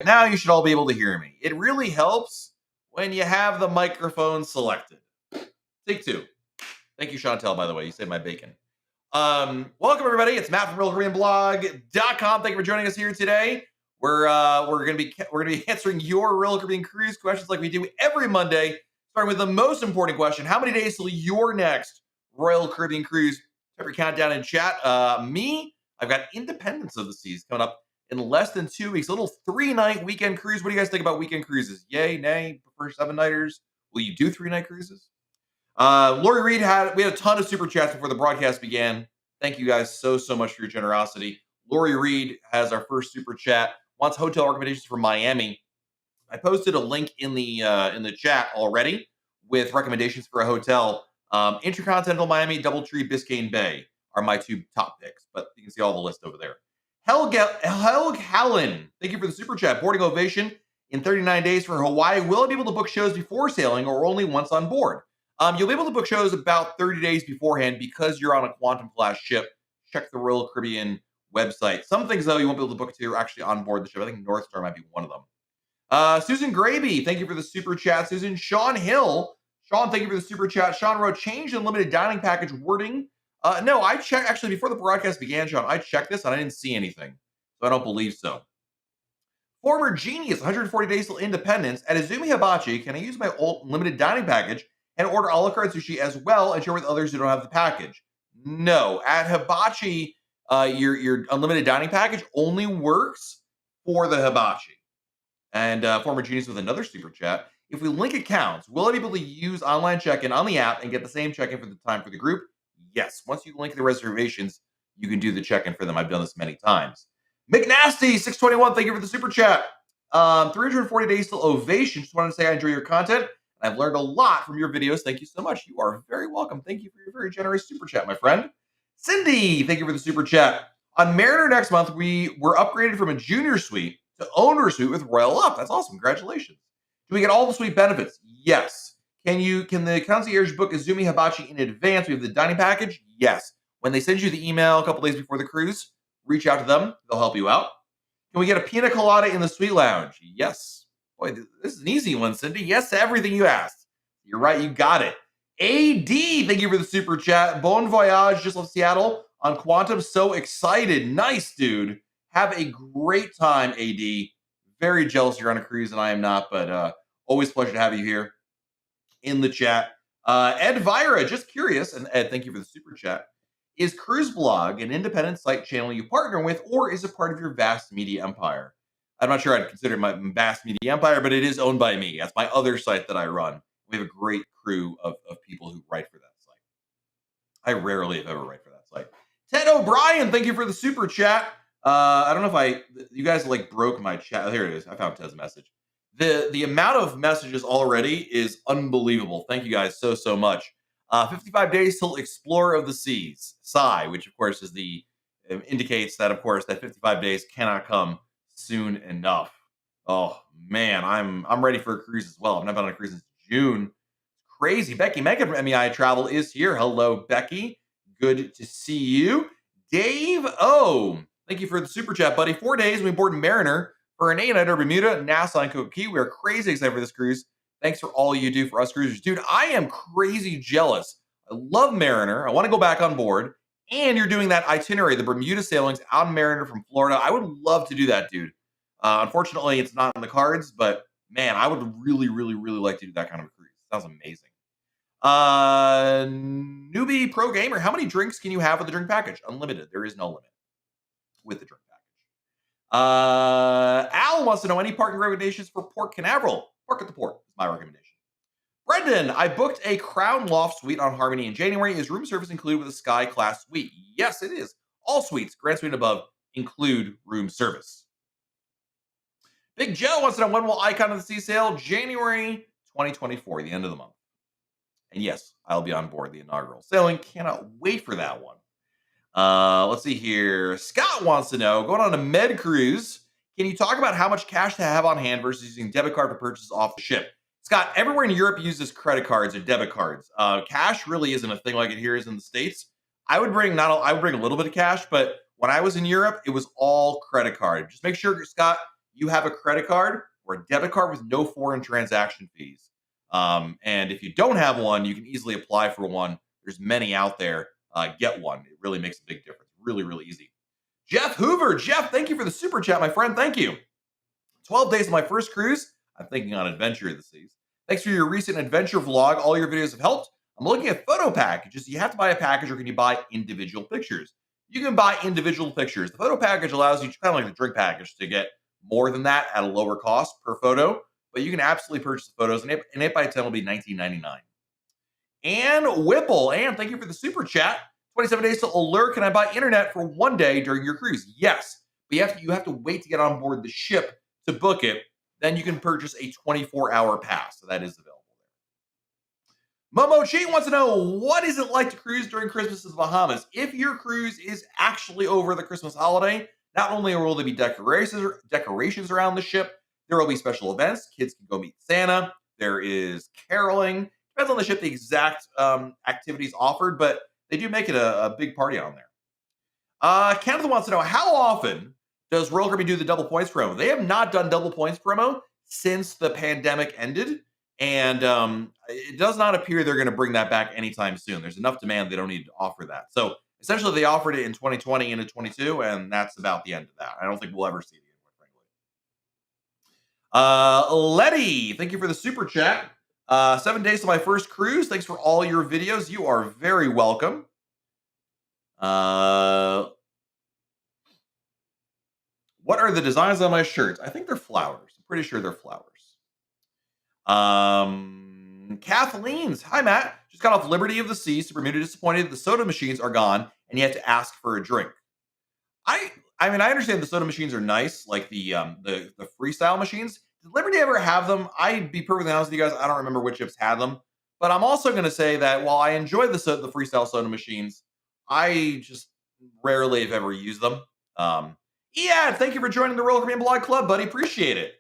Now you should all be able to hear me. It really helps when you have the microphone selected. Take two. Thank you, Chantel, by the way. You saved my bacon. Welcome everybody. It's Matt from RealCaribbeanBlog.com. Thank you for joining us here today. We're gonna be answering your Royal Caribbean cruise questions like we do every Monday. Starting with the most important question: how many days till your next Royal Caribbean cruise? Type your countdown in chat. I've got Independence of the Seas coming up in less than 2 weeks. A little 3-night weekend cruise. What do you guys think about weekend cruises? Yay, nay? Prefer 7-nighters? Will you do 3-night cruises? Lori Reed we had a ton of super chats before the broadcast began. Thank you guys so much for your generosity. Lori Reed has our first super chat. Wants hotel recommendations for Miami. I posted a link in the chat already with recommendations for a hotel. Intercontinental Miami, DoubleTree, Biscayne Bay are my two top picks, but you can see all the list over there. Helg Hallen, thank you for the super chat. Boarding ovation in 39 days for Hawaii. Will I be able to book shows before sailing or only once on board? You'll be able to book shows about 30 days beforehand because you're on a Quantum class ship. Check the Royal Caribbean website. Some things, though, you won't be able to book until you're actually on board the ship. I think North Star might be one of them. Susan Graby, thank you for the super chat. Susan. Sean Hill, Sean, thank you for the super chat. Sean wrote, change in limited dining package wording. No, I checked, actually, before the broadcast began, Sean, I checked this and I didn't see anything. So I don't believe so. Former Genius, 140 days till Independence. At Izumi Hibachi, can I use my old limited dining package and order a la carte sushi as well and share with others who don't have the package? No. At Hibachi, your unlimited dining package only works for the Hibachi. And former Genius with another super chat. If we link accounts, will I be able to use online check-in on the app and get the same check-in for the time for the group? Yes. Once you link the reservations, you can do the check-in for them. I've done this many times. McNasty, 621, thank you for the super chat. 340 days till Ovation. Just wanted to say I enjoy your content. I've learned a lot from your videos. Thank you so much. You are very welcome. Thank you for your very generous super chat, my friend. Cindy, thank you for the super chat. On Mariner next month, we were upgraded from a junior suite to owner suite with Royal Up. That's awesome. Congratulations. Do we get all the suite benefits? Yes. Can the concierge book Izumi Hibachi in advance? We have the dining package? Yes. When they send you the email a couple days before the cruise, reach out to them. They'll help you out. Can we get a pina colada in the suite lounge? Yes. Boy, this is an easy one, Cindy. Yes to everything you asked. You're right. You got it. AD, thank you for the super chat. Bon voyage, just left Seattle on Quantum. So excited. Nice, dude. Have a great time, AD. Very jealous you're on a cruise and I am not, but always a pleasure to have you here in the chat. Ed Vira, just curious, and Ed, thank you for the super chat. Is Cruise Blog an independent site channel you partner with, or is it part of your vast media empire? I'm not sure I'd consider it my vast media empire, but it is owned by me. That's my other site that I run. We have a great crew of people who write for that site. I rarely, if ever, write for that site. Ted O'Brien, thank you for the super chat. I don't know if you guys like broke my chat. Here it is. I found Ted's message. The amount of messages already is unbelievable. Thank you guys so much. 55 days till Explorer of the Seas, Sigh, which of course is indicates that of course that 55 days cannot come soon enough. Oh man, I'm ready for a cruise as well. I've not been on a cruise since June. Crazy. Becky Mega from MEI Travel is here. Hello, Becky. Good to see you. Dave O, thank you for the super chat, buddy. 4 days we board Mariner for an 8-nighter Bermuda, Nassau, and Cook Key. We are crazy excited for this cruise. Thanks for all you do for us cruisers. Dude, I am crazy jealous. I love Mariner. I want to go back on board. And you're doing that itinerary, the Bermuda sailings on Mariner from Florida. I would love to do that, dude. Unfortunately, it's not on the cards, but man, I would really like to do that kind of a cruise. Sounds amazing. Newbie Pro Gamer, how many drinks can you have with the drink package? Unlimited. There is no limit with the drink package. Al wants to know any parking recommendations for Port Canaveral. Park at the port is my recommendation. Brendan, I booked a Crown Loft suite on Harmony in January. Is room service included with a Sky Class suite? Yes, it is. All suites, Grand Suite and above, include room service. Big Joe wants to know when will Icon of the Sea sail? January 2024, the end of the month. And yes, I'll be on board the inaugural sailing. Cannot wait for that one. Let's see here. Scott wants to know, going on a med cruise, can you talk about how much cash to have on hand versus using debit card for purchases off the ship? Scott, everywhere in Europe uses credit cards or debit cards. Cash really isn't a thing like it here is in the States. I would bring a little bit of cash, but when I was in Europe, it was all credit card. Just make sure, Scott, you have a credit card or a debit card with no foreign transaction fees. And if you don't have one, you can easily apply for one. There's many out there. Get one. It really makes a big difference. Really, really easy. Jeff Hoover. Jeff, thank you for the super chat, my friend. Thank you. 12 days of my first cruise. I'm thinking on adventure of the seas. Thanks for your recent adventure vlog. All your videos have helped. I'm looking at photo packages. You have to buy a package, or can you buy individual pictures? You can buy individual pictures. The photo package allows you, kind of like the drink package, to get more than that at a lower cost per photo. But you can absolutely purchase the photos. An 8 by 10 will be $19.99. And Whipple, and thank you for the super chat. 27 days to Allure. Can I buy internet for one day during your cruise? Yes, but you have to wait to get on board the ship to book it. Then you can purchase a 24-hour pass. So that is available there. Momo Chi wants to know, what is it like to cruise during Christmas in the Bahamas? If your cruise is actually over the Christmas holiday, not only will there be decorations around the ship, there will be special events. Kids can go meet Santa. There is caroling. Depends on the ship, the exact activities offered, but they do make it a big party on there. Kenneth wants to know, how often does Royal Caribbean do the double points promo? They have not done double points promo since the pandemic ended, and it does not appear they're going to bring that back anytime soon. There's enough demand, they don't need to offer that. So essentially, they offered it in 2020 into 22, and that's about the end of that. I don't think we'll ever see it again, quite frankly. Letty, thank you for the super chat. 7 days to my first cruise. Thanks for all your videos. You are very welcome. What are the designs on my shirts? I think they're flowers. I'm pretty sure they're flowers. Kathleen's. Hi, Matt. Just got off Liberty of the Seas to Bermuda. Disappointed the soda machines are gone and you have to ask for a drink. I mean, I understand the soda machines are nice, like the freestyle machines. Did Liberty ever have them? I'd be perfectly honest with you guys, I don't remember which ships had them. But I'm also going to say that while I enjoy the freestyle soda machines, I just rarely have ever used them. Yeah, thank you for joining the Royal Caribbean Blog Club, buddy. Appreciate it.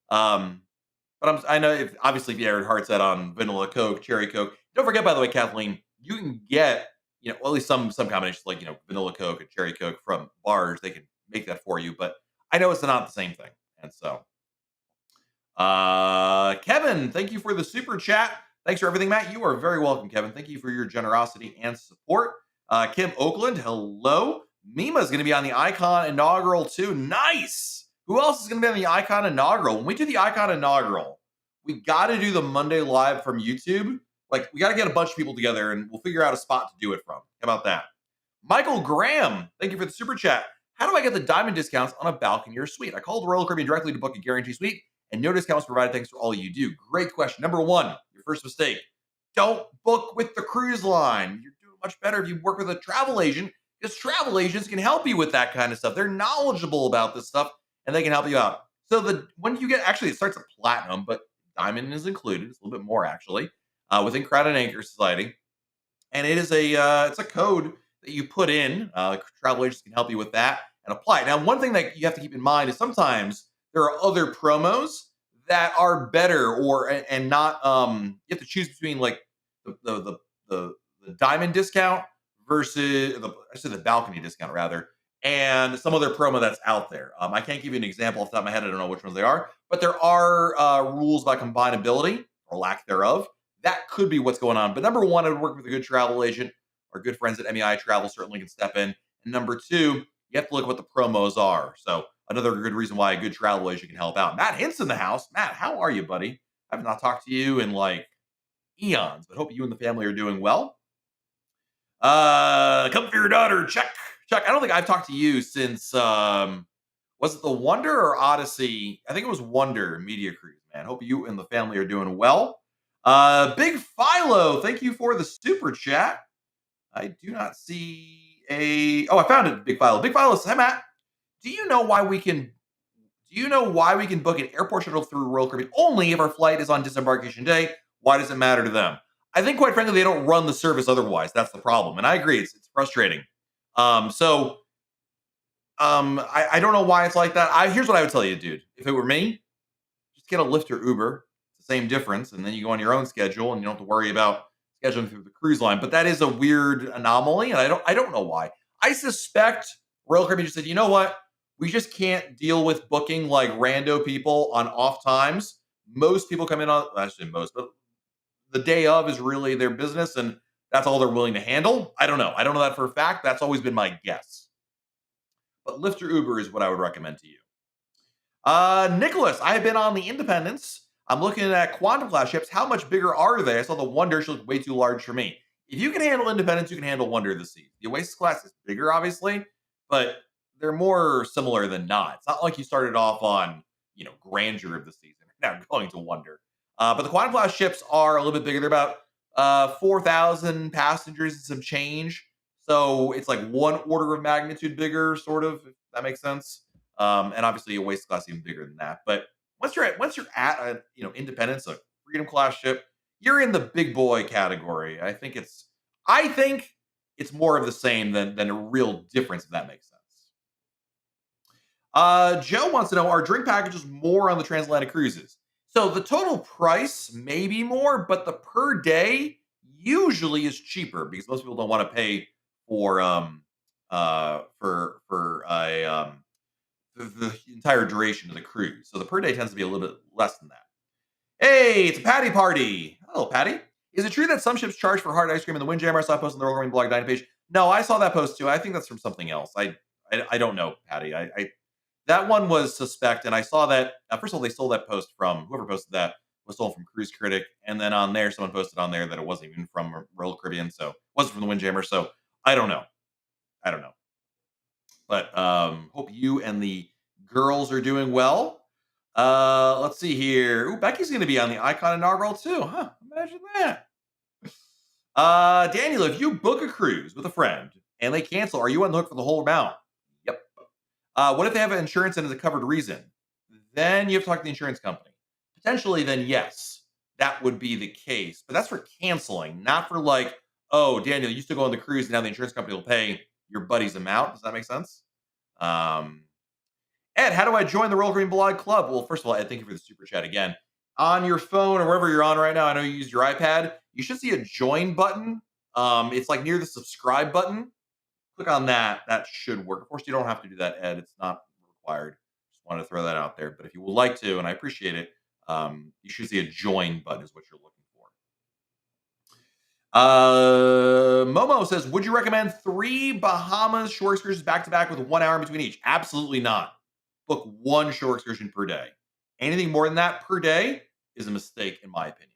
But I know obviously if you ever heart set on vanilla Coke, cherry Coke. Don't forget, by the way, Kathleen, you can get well, at least some combinations like vanilla Coke and cherry Coke from bars. They can make that for you, but I know it's not the same thing. And so, Kevin, thank you for the super chat. Thanks for everything, Matt. You are very welcome, Kevin. Thank you for your generosity and support. Kim Oakland, hello. Mima is going to be on the Icon inaugural too. Nice. Who else is going to be on the Icon inaugural? When we do the Icon inaugural, we got to do the Monday live from YouTube. Like, we got to get a bunch of people together and we'll figure out a spot to do it from. How about that? Michael Graham, thank you for the super chat. How do I get the diamond discounts on a balcony or suite? I called Royal Caribbean directly to book a guarantee suite and no discounts provided. Thanks for all you do. Great question. Number one, your first mistake. Don't book with the cruise line. You're doing much better if you work with a travel agent, because travel agents can help you with that kind of stuff. They're knowledgeable about this stuff and they can help you out. So when you get, actually it starts at platinum, but diamond is included. It's a little bit more actually. Within Crown and Anchor Society, and it is it's a code that you put in. Travel agents can help you with that and apply it. Now, one thing that you have to keep in mind is sometimes there are other promos that are better, and not. You have to choose between like the diamond discount versus the balcony discount rather, and some other promo that's out there. I can't give you an example off the top of my head. I don't know which ones they are, but there are rules about combinability or lack thereof. That could be what's going on. But number one, I would work with a good travel agent. Our good friends at MEI Travel certainly can step in. And number two, you have to look at what the promos are. So another good reason why a good travel agent can help out. Matt Hint's in the house. Matt, how are you, buddy? I have not talked to you in like eons, but hope you and the family are doing well. Come for your daughter, Chuck. Chuck, I don't think I've talked to you since, was it the Wonder or Odyssey? I think it was Wonder Media Cruise, man. Hope you and the family are doing well. Big Philo, thank you for the super chat. I do not see I found it, Big Philo. Big Philo says, hi, Matt. Do you know why we can book an airport shuttle through Royal Caribbean only if our flight is on disembarkation day? Why does it matter to them? I think, quite frankly, they don't run the service otherwise. That's the problem. And I agree, it's frustrating. I don't know why it's like that. Here's what I would tell you, dude. If it were me, just get a Lyft or Uber. Same difference, and then you go on your own schedule and you don't have to worry about scheduling through the cruise line. But that is a weird anomaly, and I don't know why. I suspect Royal Caribbean just said, you know what, We just can't deal with booking like rando people on off times. Most people come in on, actually most, but the day of is really their business, and that's all they're willing to handle. I don't know. I don't know that for a fact. That's always been my guess. But Lyft or Uber is what I would recommend to you. Nicholas, I have been on the Independence. I'm looking at quantum class ships. How much bigger are they? I saw the Wonder. She looked way too large for me. If you can handle Independence, you can handle Wonder of the Seas. The Oasis class is bigger, obviously, but they're more similar than not. It's not like you started off on, Grandeur of the Seas and now going to Wonder. But the quantum class ships are a little bit bigger. They're about 4,000 passengers and some change. So it's like one order of magnitude bigger, sort of, if that makes sense. And obviously a waist class even bigger than that. But once you're at a Independence, a Freedom class ship, you're in the big boy category. I think it's more of the same than a real difference, if that makes sense. Joe wants to know, are drink packages more on the transatlantic cruises? So the total price may be more, but the per day usually is cheaper because most people don't want to pay for for a the entire duration of the cruise. So the per day tends to be a little bit less than that. Hey, it's a Patty party. Hello, Patty. Is it true that some ships charge for hard ice cream in the Windjammer? I saw a post on the Royal Marine blog dining page. No, I saw that post too. I think that's from something else. I don't know, Patty. I that one was suspect, and I saw that. First of all, they stole that post from whoever posted that was stolen from Cruise Critic, and then on there, someone posted on there that it wasn't even from Royal Caribbean, so it wasn't from the Windjammer. So I don't know. I don't know. But hope you and the girls are doing well. Let's see here. Ooh, Becky's going to be on the Icon inaugural too, huh? Imagine that. Daniel, if you book a cruise with a friend and they cancel, are you on the hook for the whole amount? Yep. What if they have insurance and it's a covered reason? Then you have to talk to the insurance company. Potentially, then yes, that would be the case. But that's for canceling, not for like, oh, Daniel, you used to go on the cruise, and now the insurance company will pay your buddy's amount. Does that make sense? Um, Ed, how do I join the Royal Green Blog Club? Well, first of all, Ed, thank you for the super chat again. On your phone or wherever you're on right now, I know you use your iPad. You should see a join button. It's like near the subscribe button. Click on that. That should work. Of course, you don't have to do that, Ed. It's not required. Just wanted to throw that out there. But if you would like to, and I appreciate it, you should see a join button is what you're looking for. Momo says, would you recommend 3 Bahamas shore excursions back to back with 1 hour in between each? Absolutely not. Book 1 shore excursion per day. Anything more than that per day is a mistake, in my opinion.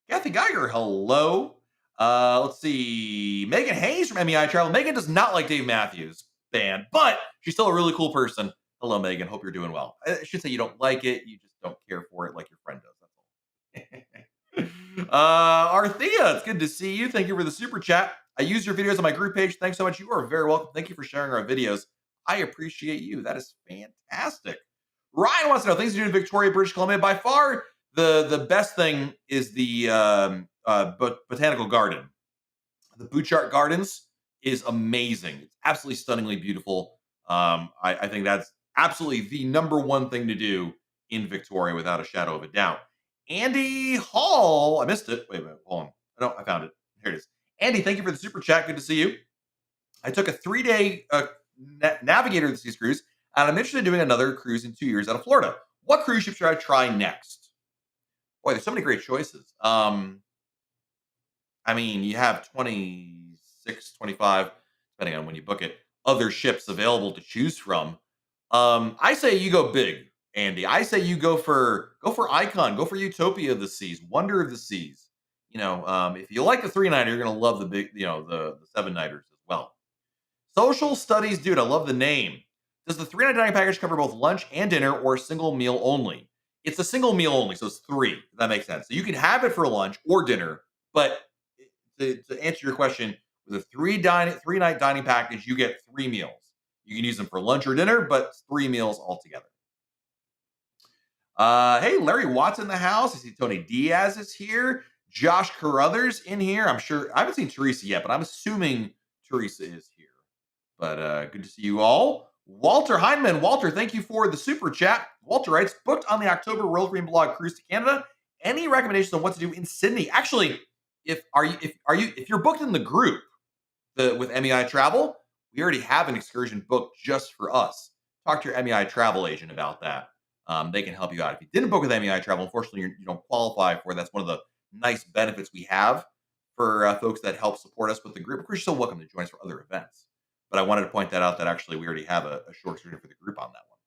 Kathy Geiger, hello. Let's see. Megan Hayes from MEI Travel. Megan does not like Dave Matthews Band, but she's still a really cool person. Hello, Megan. Hope you're doing well. I should say you don't like it. You just don't care for it like your friend does. That's all. Arthea, it's good to see you. Thank you for the super chat. I use your videos on my group page. Thanks so much. You are very welcome. Thank you for sharing our videos. I appreciate you. That is fantastic. Ryan wants to know things to do in Victoria, British Columbia. By far, the best thing is the botanical garden. The Bouchard Gardens is amazing. It's absolutely stunningly beautiful. I think that's absolutely the number one thing to do in Victoria, without a shadow of a doubt. Andy Hall, I missed it. Wait a minute, hold on. No, I found it. Here it is. Andy, thank you for the super chat. Good to see you. I took a 3-day Navigator of the Seas cruise, and I'm interested in doing another cruise in 2 years out of Florida. What cruise ship should I try next? Boy, there's so many great choices. I mean, you have 26, 25, depending on when you book it, other ships available to choose from. I say you go big, Andy. I say you go for Icon, go for Utopia of the Seas, Wonder of the Seas. If you like the 3-nighter, you're gonna love the big, the 7-nighters as well. Social Studies Dude, I love the name. Does the 3-night dining package cover both lunch and dinner, or a single meal only? It's a single meal only, so it's 3. If that makes sense. So you can have it for lunch or dinner, but to answer your question, with a 3-night dining package, you get 3 meals. You can use them for lunch or dinner, but 3 meals altogether. Hey, Larry Watts in the house. I see Tony Diaz is here. Josh Carruthers in here. I'm sure I haven't seen Teresa yet, but I'm assuming Teresa is here. But good to see you all. Walter Heineman. Walter, thank you for the super chat. Walter writes, booked on the October Royal Green Blog cruise to Canada. Any recommendations on what to do in Sydney? Actually, if you're booked in the group with MEI Travel, we already have an excursion booked just for us. talk to your MEI travel agent about that. They can help you out. If you didn't book with MEI Travel, unfortunately, you don't qualify for it. That's one of the nice benefits we have for folks that help support us with the group. Of course, you're still welcome to join us for other events. But I wanted to point that out that actually we already have a short excursion for the group on that one.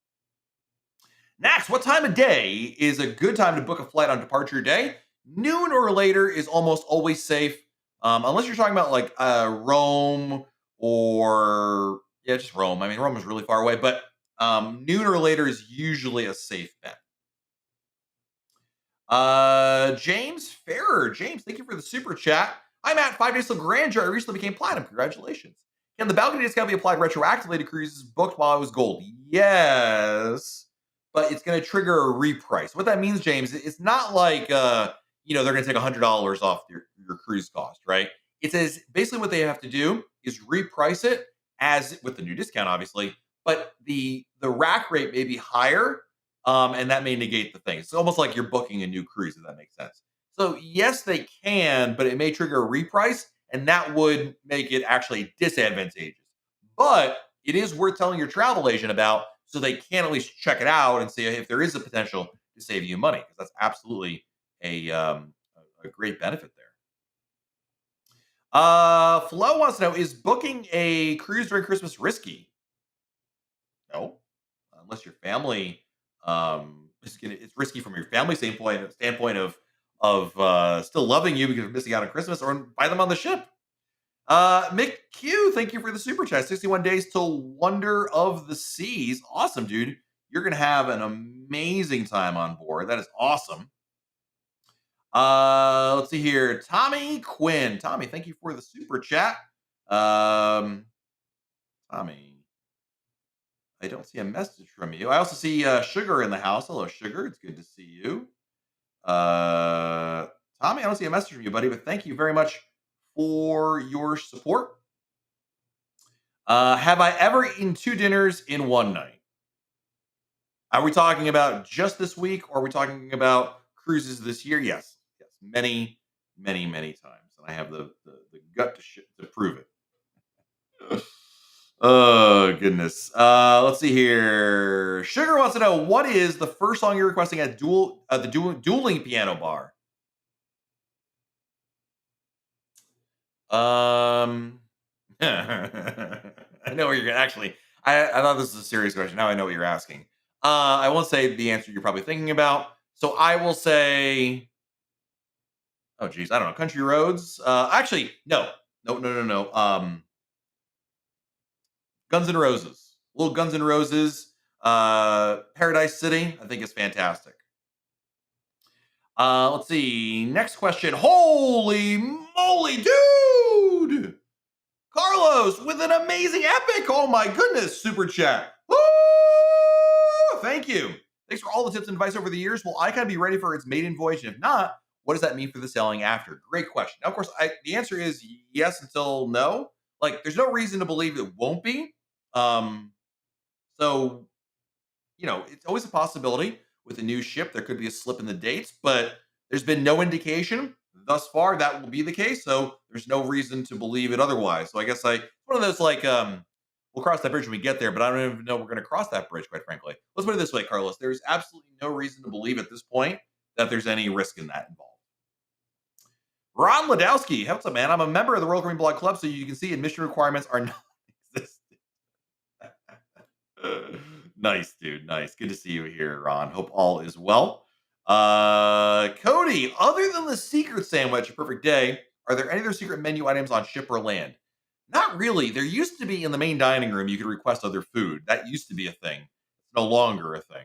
Next, what time of day is a good time to book a flight on departure day? Noon or later is almost always safe, unless you're talking about like Rome or yeah, just Rome. I mean, Rome is really far away, but noon or later is usually a safe bet. James Ferrer. James, thank you for the super chat. I'm at 5 days till grandeur. I recently became platinum. Congratulations. Can the balcony discount be applied retroactively to cruises booked while I was gold? Yes, but it's going to trigger a reprice. What that means, James, it's not like they're going to take $100 off your cruise cost, right? It says basically what they have to do is reprice it as with the new discount, obviously, but the rack rate may be higher, and that may negate the thing. It's almost like you're booking a new cruise, if that makes sense. So yes, they can, but it may trigger a reprice, and that would make it actually disadvantageous. But it is worth telling your travel agent about so they can at least check it out and see if there is a potential to save you money, because that's absolutely a great benefit there. Flo wants to know, is booking a cruise during Christmas risky? No, unless your family it's risky from your family standpoint of still loving you because you're missing out on Christmas, or buy them on the ship. Mick Q, thank you for the super chat. 61 days till Wonder of the Seas. Awesome, dude. You're gonna have an amazing time on board. That is awesome. Let's see here. Tommy Quinn. Tommy, thank you for the super chat. Tommy, I don't see a message from you. I also see Sugar in the house. Hello, Sugar. It's good to see you. Tommy, I don't see a message from you, buddy, but thank you very much for your support. Have I ever eaten 2 dinners in one night? Are we talking about just this week, or are we talking about cruises this year? Yes. Yes. Many, many, many times. And I have the gut to prove it. Oh goodness. Let's see here. Sugar wants to know, what is the first song you're requesting at the dueling piano bar? I know where you're actually. I thought this was a serious question. Now I know what you're asking. I won't say the answer you're probably thinking about. So I will say, oh geez, I don't know. Country Roads. Actually, no. Guns N' Roses. Little Guns N' Roses. Paradise City. I think is fantastic. Let's see. Next question. Holy moly, dude! Carlos with an amazing epic. Oh my goodness, super chat. Woo! Thank you. Thanks for all the tips and advice over the years. Will ICON be ready for its maiden voyage? And if not, what does that mean for the sailing after? Great question. Now, of course, the answer is yes until no. Like, there's no reason to believe it won't be. So, it's always a possibility with a new ship. There could be a slip in the dates, but there's been no indication thus far that will be the case. So there's no reason to believe it otherwise. So I guess one of those like, we'll cross that bridge when we get there, but I don't even know we're going to cross that bridge, quite frankly. Let's put it this way, Carlos. There's absolutely no reason to believe at this point that there's any risk in that involved. Ron Ladowski, what's up, man? I'm a member of the Royal Caribbean Blog Club, so you can see admission requirements are non-existent. Nice, dude. Nice. Good to see you here, Ron. Hope all is well. Cody, other than the secret sandwich, a perfect day, are there any other secret menu items on ship or land? Not really. There used to be in the main dining room, you could request other food. That used to be a thing. It's no longer a thing.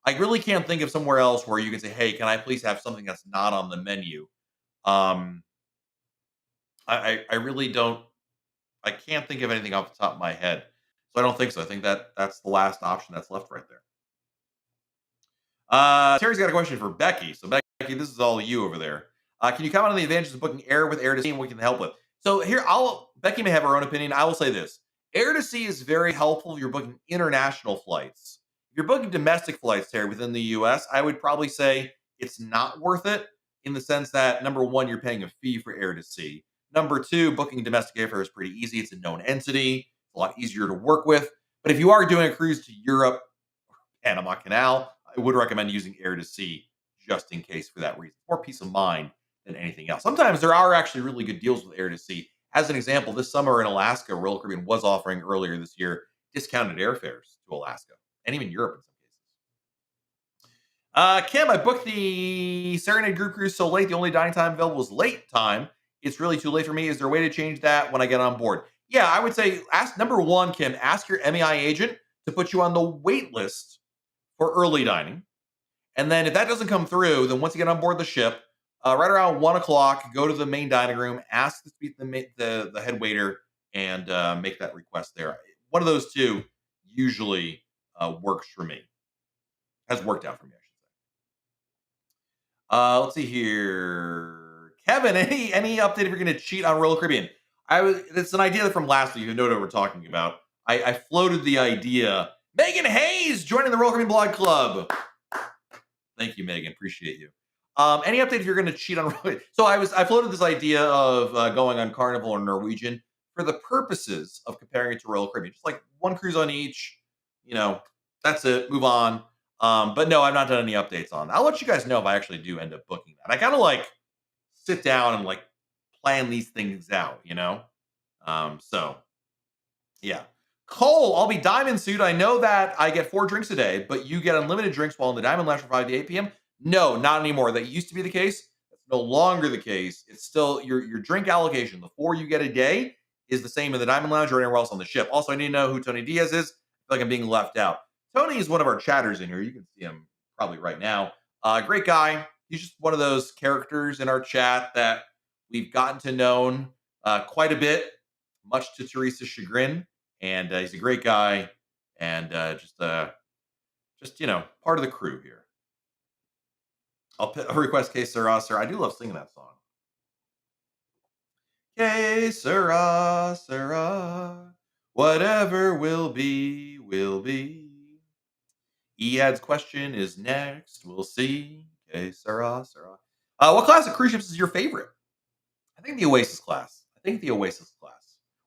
I really can't think of somewhere else where you can say, hey, can I please have something that's not on the menu? I really don't. I can't think of anything off the top of my head. So I don't think so. I think that's the last option that's left right there. Terry's got a question for Becky. So Becky, this is all you over there. Can you comment on the advantages of booking air with air to sea and what can help with? So here, Becky may have her own opinion. I will say this: air to sea is very helpful if you're booking international flights. If you're booking domestic flights, Terry, within the U.S., I would probably say it's not worth it in the sense that number one, you're paying a fee for air to sea. Number two, booking domestic airfare is pretty easy. It's a known entity. It's a lot easier to work with. But if you are doing a cruise to Europe, Panama Canal, I would recommend using air to sea just in case for that reason. More peace of mind than anything else. Sometimes there are actually really good deals with air to sea. As an example, this summer in Alaska, Royal Caribbean was offering earlier this year discounted airfares to Alaska and even Europe in some cases. Kim, I booked the Serenade group cruise so late. The only dining time available was late time. It's really too late for me. Is there a way to change that when I get on board? Yeah, I would say ask number one, Kim, ask your MEI agent to put you on the wait list for early dining. And then if that doesn't come through, then once you get on board the ship, right around 1 o'clock, go to the main dining room, ask to speak to the head waiter, and make that request there. One of those two usually works for me. Has worked out for me, I should say. Let's see here, Kevin. Any update if you're going to cheat on Royal Caribbean? It's an idea from last week. You know what we're talking about. I floated the idea. Megan Hayes joining the Royal Caribbean Blog Club. Thank you, Megan. Appreciate you. Any update if you're going to cheat on? So I floated this idea of going on Carnival or Norwegian for the purposes of comparing it to Royal Caribbean, just like one cruise on each. You know, that's it. Move on. But no, I've not done any updates on that. I'll let you guys know if I actually do end up booking that. I kind of like sit down and like plan these things out, you know. So yeah. Cole, I'll be diamond suit. I know that I get 4 drinks a day, but you get unlimited drinks while in the diamond lounge from 5 to 8 p.m. No, not anymore. That used to be the case. That's no longer the case. It's still your drink allocation. The 4 you get a day is the same in the diamond lounge or anywhere else on the ship. Also, I need to know who Tony Diaz is. I feel like I'm being left out. Tony is one of our chatters in here. You can see him probably right now. Great guy. He's just one of those characters in our chat that we've gotten to know quite a bit, much to Teresa's chagrin. And he's a great guy, and just part of the crew here. I'll request "Que Sera, Sir." I do love singing that song. Que sera, sera, whatever will be, will be. Ead's question is next. We'll see. Que sera, sera. What class of cruise ships is your favorite? I think the Oasis class.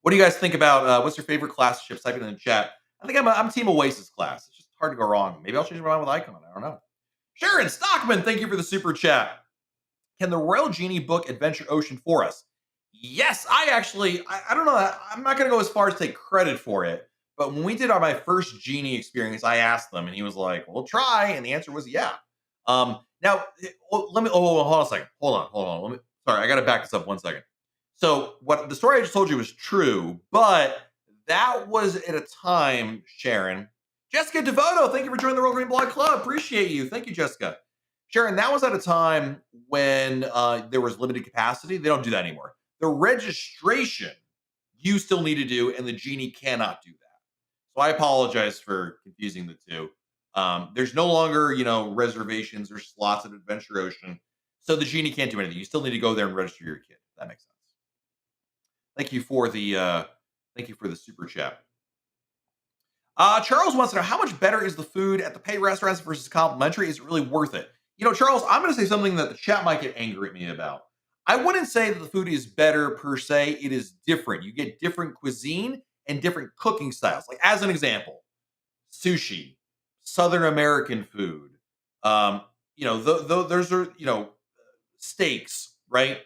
What do you guys think about what's your favorite class of ships? Type it in the chat. I think I'm Team Oasis class. It's just hard to go wrong. Maybe I'll change my mind with Icon. I don't know. Sharon Stockman, thank you for the super chat. Can the Royal Genie book Adventure Ocean for us? Yes, I don't know. I'm not going to go as far as take credit for it. But when we did my first Genie experience, I asked them, and he was like, "We'll try," and the answer was yeah. Now, let me. Oh, hold on a second. Hold on. Sorry, I got to back this up 1 second. So, what the story I just told you was true, but that was at a time, Sharon. Jessica Devoto, thank you for joining the Royal Green Blog Club. Appreciate you. Thank you, Jessica. Sharon, that was at a time when there was limited capacity. They don't do that anymore. The registration you still need to do, and the Genie cannot do that. So I apologize for confusing the two. There's no longer, reservations or slots at Adventure Ocean, so the Genie can't do anything. You still need to go there and register your kid. That makes sense. Thank you for the super chat. Charles wants to know how much better is the food at the pay restaurants versus complimentary? Is it really worth it? Charles, I'm going to say something that the chat might get angry at me about. I wouldn't say that the food is better per se. It is different. You get different cuisine and different cooking styles. Like as an example, sushi, Southern American food. Those are steaks, right?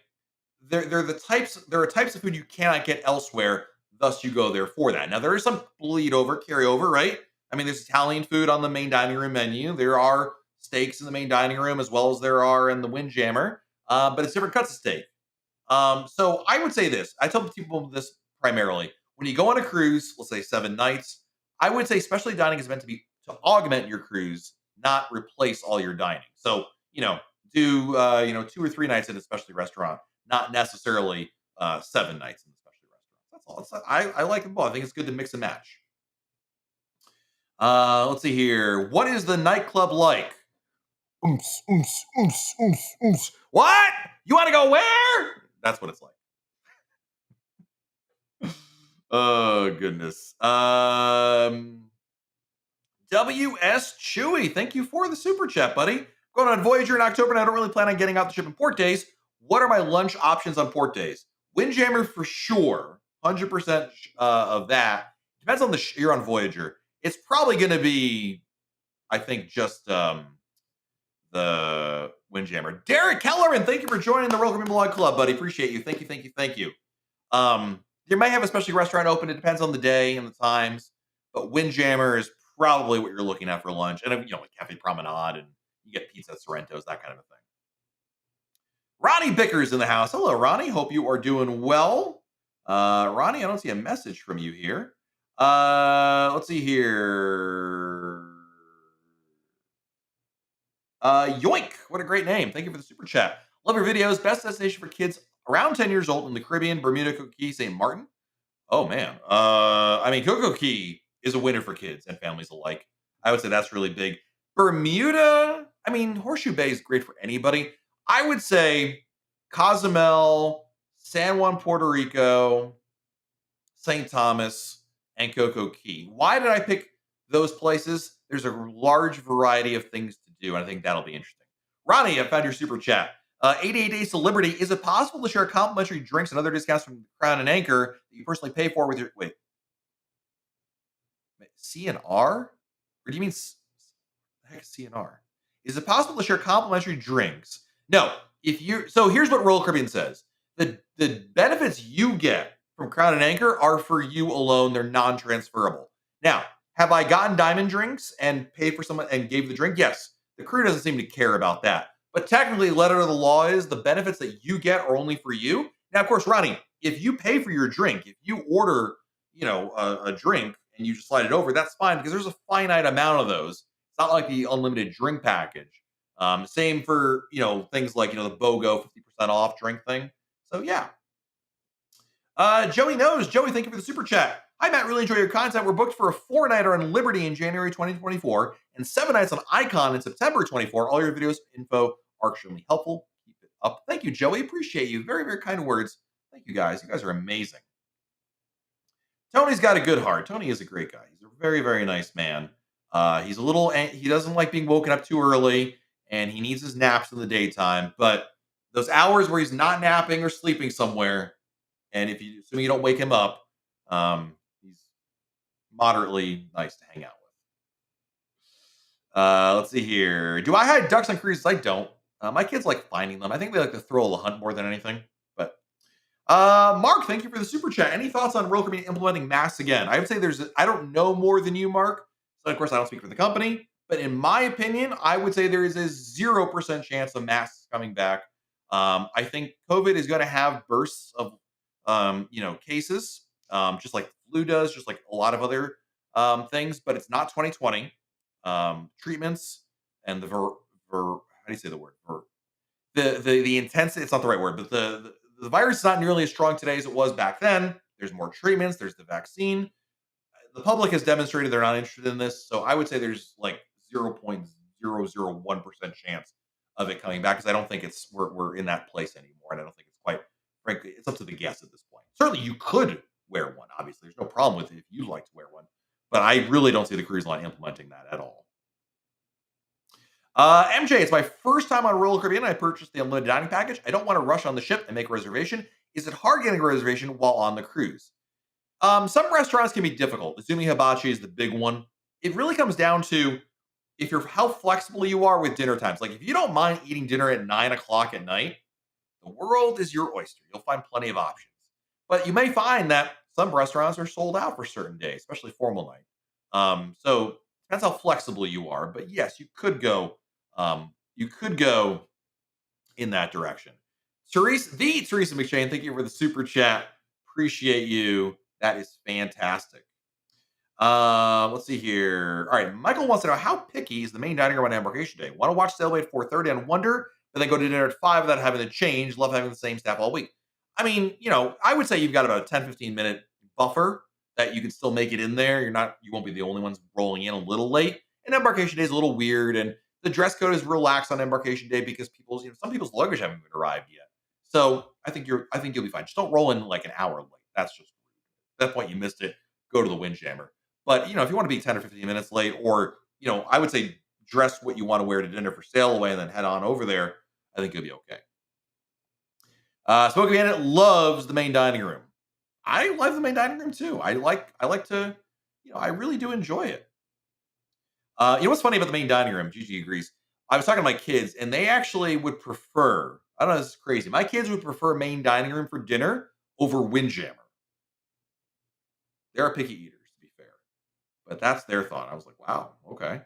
There are types of food you cannot get elsewhere. Thus, you go there for that. Now, there is some carryover, right? I mean, there's Italian food on the main dining room menu. There are steaks in the main dining room as well as there are in the Windjammer, but it's different cuts of steak. So I would say this. I tell people this primarily. When you go on a cruise, let's say 7 nights, I would say specialty dining is meant to be to augment your cruise, not replace all your dining. So, do 2 or 3 nights at a specialty restaurant, not necessarily 7 nights in the specialty restaurant. That's all. I like them both. I think it's good to mix and match. Let's see here. What is the nightclub like? What? You want to go where? That's what it's like. Oh, goodness. WS Chewy, thank you for the super chat, buddy. Going on Voyager in October, and I don't really plan on getting off the ship in port days. What are my lunch options on port days? Windjammer for sure. 100% of that. Depends on you're on Voyager. It's probably going to be, I think, just the Windjammer. Derek Kellerman, thank you for joining the Royal Caribbean Blog Club, buddy. Appreciate you. Thank you, thank you, thank you. You may have a specialty restaurant open. It depends on the day and the times, but Windjammer is probably what you're looking at for lunch. And like Cafe Promenade, and you get pizza at Sorrento's, that kind of a thing. Ronnie Bickers in the house. Hello, Ronnie. Hope you are doing well. Ronnie, I don't see a message from you here. Let's see here. Yoink. What a great name. Thank you for the super chat. Love your videos. Best destination for kids around 10 years old in the Caribbean, Bermuda, Coco Cay, St. Martin. Oh, man. I mean, Coco Cay is a winner for kids and families alike. I would say that's really big. Bermuda, I mean, Horseshoe Bay is great for anybody. I would say Cozumel, San Juan, Puerto Rico, St. Thomas, and Coco Cay. Why did I pick those places? There's a large variety of things to do, and I think that'll be interesting. Ronnie, I found your super chat. 88 Days to Liberty. Is it possible to share complimentary drinks and other discounts from Crown and Anchor that you personally pay for with your CNR? Or do you mean the heck is CNR? Is it possible to share complimentary drinks? No. So here's what Royal Caribbean says. The benefits you get from Crown and Anchor are for you alone. They're non-transferable. Now, have I gotten diamond drinks and paid for someone and gave the drink? Yes. The crew doesn't seem to care about that. But technically, letter of the law is the benefits that you get are only for you. Now, of course, Ronnie, if you pay for your drink, if you order, a drink and you just slide it over, that's fine because there's a finite amount of those. It's not like the unlimited drink package. Same for, things like, the BOGO 50% off drink thing. So, yeah. Joey knows. Joey, thank you for the super chat. Hi, Matt. Really enjoy your content. We're booked for a 4-nighter on Liberty in January 2024 and 7 nights on Icon in September 24. All your videos, info are extremely helpful. Keep it up. Thank you, Joey. Appreciate you. Very, very kind words. Thank you, guys. You guys are amazing. Tony's got a good heart. Tony is a great guy. He's a very, very nice man. He doesn't like being woken up too early, and he needs his naps in the daytime. But those hours where he's not napping or sleeping somewhere, and assuming you don't wake him up, he's moderately nice to hang out with. Let's see here. Do I hide ducks on cruises? I don't. My kids like finding them. I think they like the thrill of the hunt more than anything. But Mark, thank you for the super chat. Any thoughts on Royal Caribbean implementing masks again? I would say I don't know more than you, Mark. So of course I don't speak for the company. But in my opinion, I would say there is a 0% chance of masks coming back. I think COVID is going to have bursts of cases, just like the flu does, just like a lot of other things, but it's not 2020. Treatments and how do you say the word? The intensity, it's not the right word, but the virus is not nearly as strong today as it was back then. There's more treatments, there's the vaccine. The public has demonstrated they're not interested in this, so I would say there's like 0.001% chance of it coming back because I don't think we're in that place anymore, and I don't think it's quite. Frankly, it's up to the guest at this point. Certainly, you could wear one. Obviously, there's no problem with it if you'd like to wear one, but I really don't see the cruise line implementing that at all. MJ, it's my first time on Royal Caribbean. I purchased the unlimited dining package. I don't want to rush on the ship and make a reservation. Is it hard getting a reservation while on the cruise? Some restaurants can be difficult. Azumi Hibachi is the big one. It really comes down to how flexible you are with dinner times. Like if you don't mind eating dinner at 9:00 at night, the world is your oyster. You'll find plenty of options. But you may find that some restaurants are sold out for certain days, especially formal night. So depends how flexible you are. But yes, you could go. You could go in that direction. Teresa McShane, thank you for the super chat. Appreciate you. That is fantastic. Let's see here. All right, Michael wants to know how picky is the main dining room on embarkation day? Want to watch Sailway at 4:30 and wonder, and then go to dinner at 5 without having to change. Love having the same staff all week. I mean, I would say you've got about a 10-15 minute buffer that you can still make it in there. You won't be the only ones rolling in a little late. And embarkation day is a little weird, and the dress code is relaxed on embarkation day because some people's luggage haven't even arrived yet. So I think you'll be fine. Just don't roll in like an hour late. That's just at that point you missed it. Go to the Windjammer. But if you want to be 10 or 15 minutes late, or I would say dress what you want to wear to dinner for sail away and then head on over there, I think you'll be okay. Smokey Bandit loves the main dining room. I love the main dining room too. I like to, I really do enjoy it. You know what's funny about the main dining room? Gigi agrees. I was talking to my kids, and they actually would prefer. I don't know. This is crazy. My kids would prefer main dining room for dinner over Windjammer. They're picky eaters, to be fair, but that's their thought. I was like, wow, okay.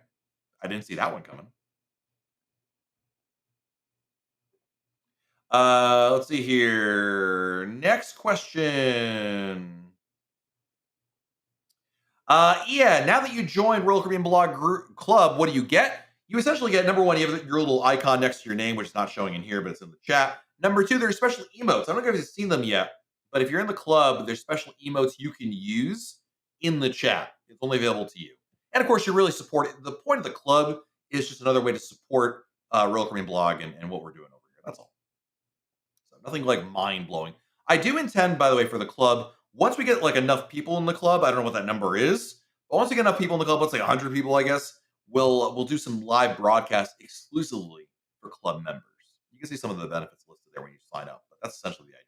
I didn't see that one coming. Let's see here. Next question. Yeah, now that you joined Royal Caribbean Blog group, Club, what do you get? You essentially get number one, you have your little icon next to your name, which is not showing in here, but it's in the chat. Number two, there's special emotes. I don't know if you've seen them yet, but if you're in the club, there's special emotes you can use in the chat. It's only available to you. And of course, you're really supporting. The point of the club is just another way to support Royal Caribbean Blog and what we're doing over here. That's all. So nothing like mind blowing. I do intend, by the way, for the club, once we get like enough people in the club, I don't know what that number is, but once we get enough people in the club, let's say 100 people, I guess, we'll do some live broadcasts exclusively for club members. You can see some of the benefits listed there when you sign up, but that's essentially the idea.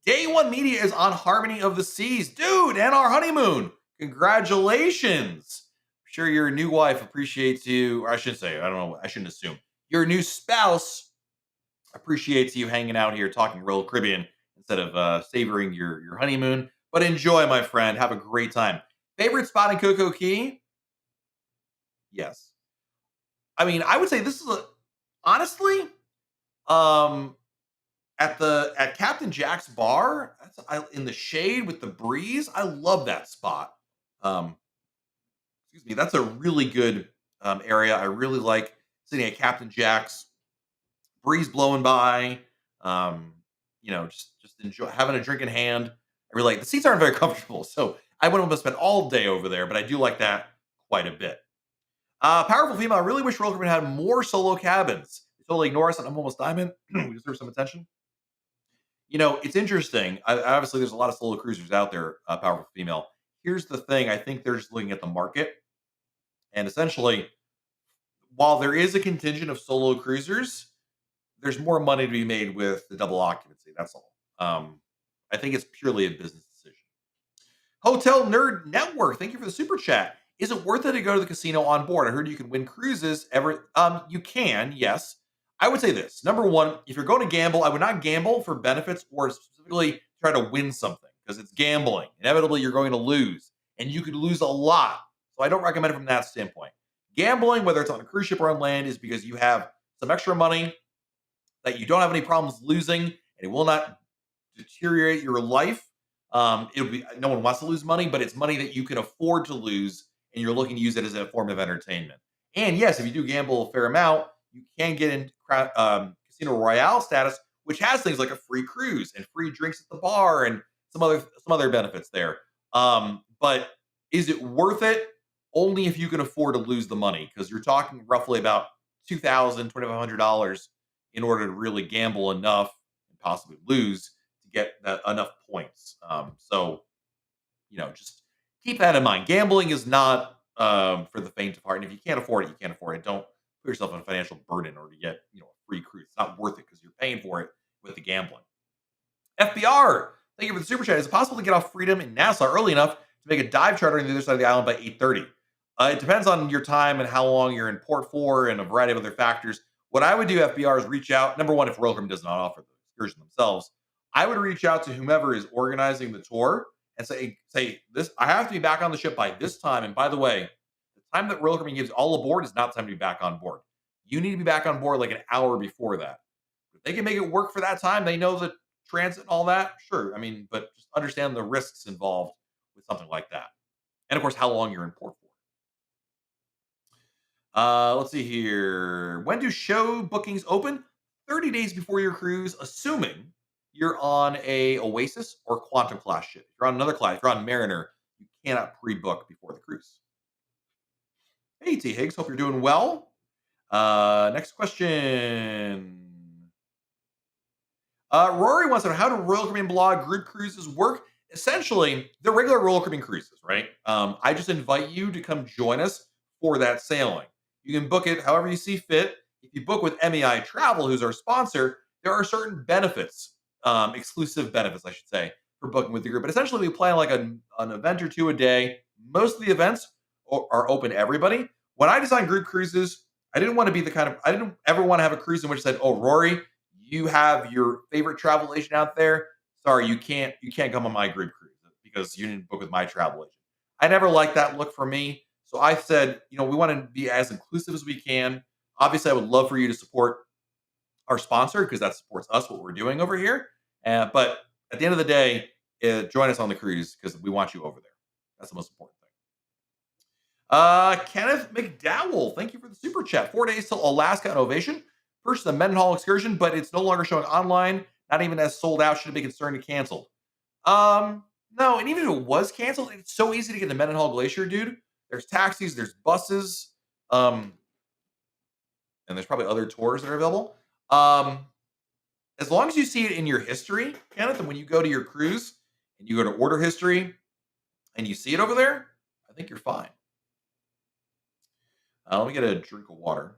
Day One Media is on Harmony of the Seas, dude, and our honeymoon. Congratulations! I'm sure your new wife appreciates you, or I should say, I don't know, I shouldn't assume. Your new spouse appreciates you hanging out here talking Royal Caribbean instead of savoring your honeymoon. But enjoy, my friend. Have a great time. Favorite spot in Coco Key? Yes. I mean, I would say this is honestly um at Captain Jack's bar. In the shade with the breeze. I love that spot. Um, excuse me. That's a really good area. I really like sitting at Captain Jack's, breeze blowing by. Um, just enjoy having a drink in hand. I really like the seats aren't very comfortable, so I wouldn't want to spend all day over there, but I do like that quite a bit. Powerful female. I really wish Royal Caribbean had more solo cabins. They totally ignore us on I'm Almost Diamond. We deserve some attention. It's interesting. Obviously, there's a lot of solo cruisers out there. Powerful female. Here's the thing. I think they're just looking at the market, and essentially, while there is a contingent of solo cruisers, there's more money to be made with the double occupancy. That's all. I think it's purely a business decision. Hotel Nerd Network, thank you for the super chat. Is it worth it to go to the casino on board? I heard you can win cruises. You can, yes. I would say this. Number one, if you're going to gamble, I would not gamble for benefits or specifically try to win something because it's gambling. Inevitably, you're going to lose, and you could lose a lot. So I don't recommend it from that standpoint. Gambling, whether it's on a cruise ship or on land, is because you have some extra money that you don't have any problems losing, and it will not deteriorate your life. It'll be no one wants to lose money, but it's money that you can afford to lose, and you're looking to use it as a form of entertainment. And yes, if you do gamble a fair amount, you can get in Casino Royale status, which has things like a free cruise and free drinks at the bar and some other benefits there. But is it worth it? Only if you can afford to lose the money, because you're talking roughly about $2,500 in order to really gamble enough and possibly lose to get enough points. Just keep that in mind. Gambling is not for the faint of heart. And if you can't afford it, you can't afford it. Don't put yourself in a financial burden in order to get a free cruise. It's not worth it because you're paying for it with the gambling. FBR, thank you for the super chat. Is it possible to get off Freedom in Nassau early enough to make a dive charter on the other side of the island by 8:30? It depends on your time and how long you're in port for and a variety of other factors. What I would do, FBR, is reach out. Number one, if Royal Caribbean does not offer the excursion themselves, I would reach out to whomever is organizing the tour and say this. I have to be back on the ship by this time. And by the way, the time that Royal Caribbean gives all aboard is not time to be back on board. You need to be back on board like an hour before that. If they can make it work for that time, they know the transit and all that. Sure, I mean, but just understand the risks involved with something like that, and of course, how long you're in port for. Let's see here. When do show bookings open? 30 days before your cruise, assuming you're on a Oasis or Quantum class ship. If you're on another class, if you're on Mariner, you cannot pre-book before the cruise. Hey, T. Higgs, hope you're doing well. Next question. Rory wants to know, how do Royal Caribbean Blog group cruises work? Essentially, they're regular Royal Caribbean cruises, right? I just invite you to come join us for that sailing. You can book it however you see fit. If you book with MEI Travel, who's our sponsor, there are certain benefits, exclusive benefits, I should say, for booking with the group. But essentially, we plan like an event or two a day. Most of the events are open to everybody. when I designed group cruises, I didn't want to be the kind of I didn't ever want to have a cruise in which said, "Oh, Rory, you have your favorite travel agent out there. Sorry, you can't come on my group cruise because you didn't book with my travel agent." I never liked that look for me. So I said, we want to be as inclusive as we can. Obviously, I would love for you to support our sponsor because that supports us, what we're doing over here. But at the end of the day, join us on the cruise because we want you over there. That's the most important thing. Kenneth McDowell, thank you for the super chat. 4 days till Alaska on Ovation. Purchased the Mendenhall excursion, but it's no longer showing online. Not even as sold out. Should it be concerned to cancel? No, and even if it was canceled, it's so easy to get to Mendenhall Glacier, dude. There's taxis, there's buses, and there's probably other tours that are available. As long as you see it in your history, Kenneth, and when you go to your cruise and you go to order history and you see it over there, I think you're fine. Let me get a drink of water.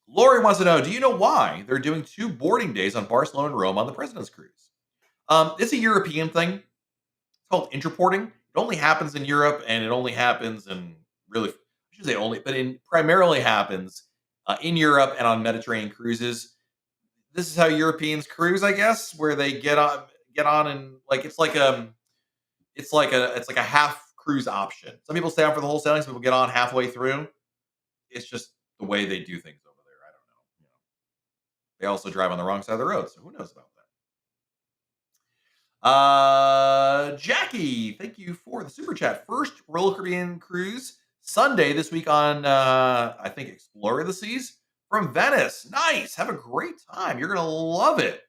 Lori wants to know, do you know why they're doing 2 boarding days on Barcelona and Rome on the President's Cruise? It's a European thing. It's called interporting. It only happens in Europe, and it only happens in really, I should say only, but in primarily happens in Europe and on Mediterranean cruises. This is how Europeans cruise, I guess, where they get on and like it's like a half cruise option. Some people stay on for the whole sailing. Some people get on halfway through. It's just the way they do things over there. I don't know. They also drive on the wrong side of the road, so who knows about that? Jackie, thank you for the super chat. First Royal Caribbean cruise Sunday this week on I think Explore the Seas from Venice. Nice. Have a great time. You're gonna love it.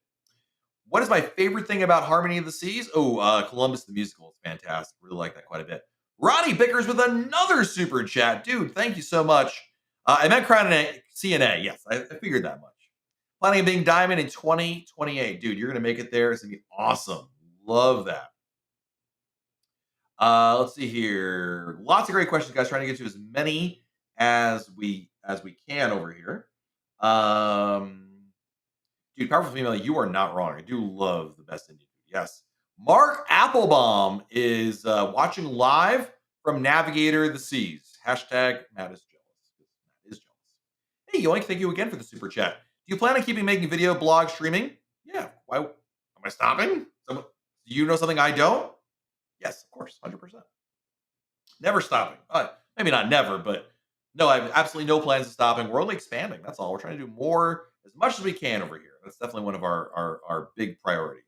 What is my favorite thing about Harmony of the Seas? Oh, Columbus the musical is fantastic. Really like that quite a bit. Ronnie Bickers with another super chat. Dude, thank you so much. I meant Crown and CNA. Yes, I figured that much. Planning on being Diamond in 2028. Dude, you're going to make it there. It's going to be awesome. Love that. Let's see here. Lots of great questions, guys. Trying to get to as many as we can over here. Dude, powerful female, you are not wrong. I do love the best Indian food. Yes. Mark Applebaum is watching live from Navigator of the Seas. Hashtag Matt is jealous. Matt is jealous. Hey, Yoink, thank you again for the super chat. Do you plan on keeping making video, blog, streaming? Yeah. Why am I stopping? Do you know something I don't? Yes, of course, 100%. Never stopping. Maybe not never, but no, I have absolutely no plans of stopping. We're only expanding. That's all. We're trying to do more as much as we can over here. That's definitely one of our big priorities.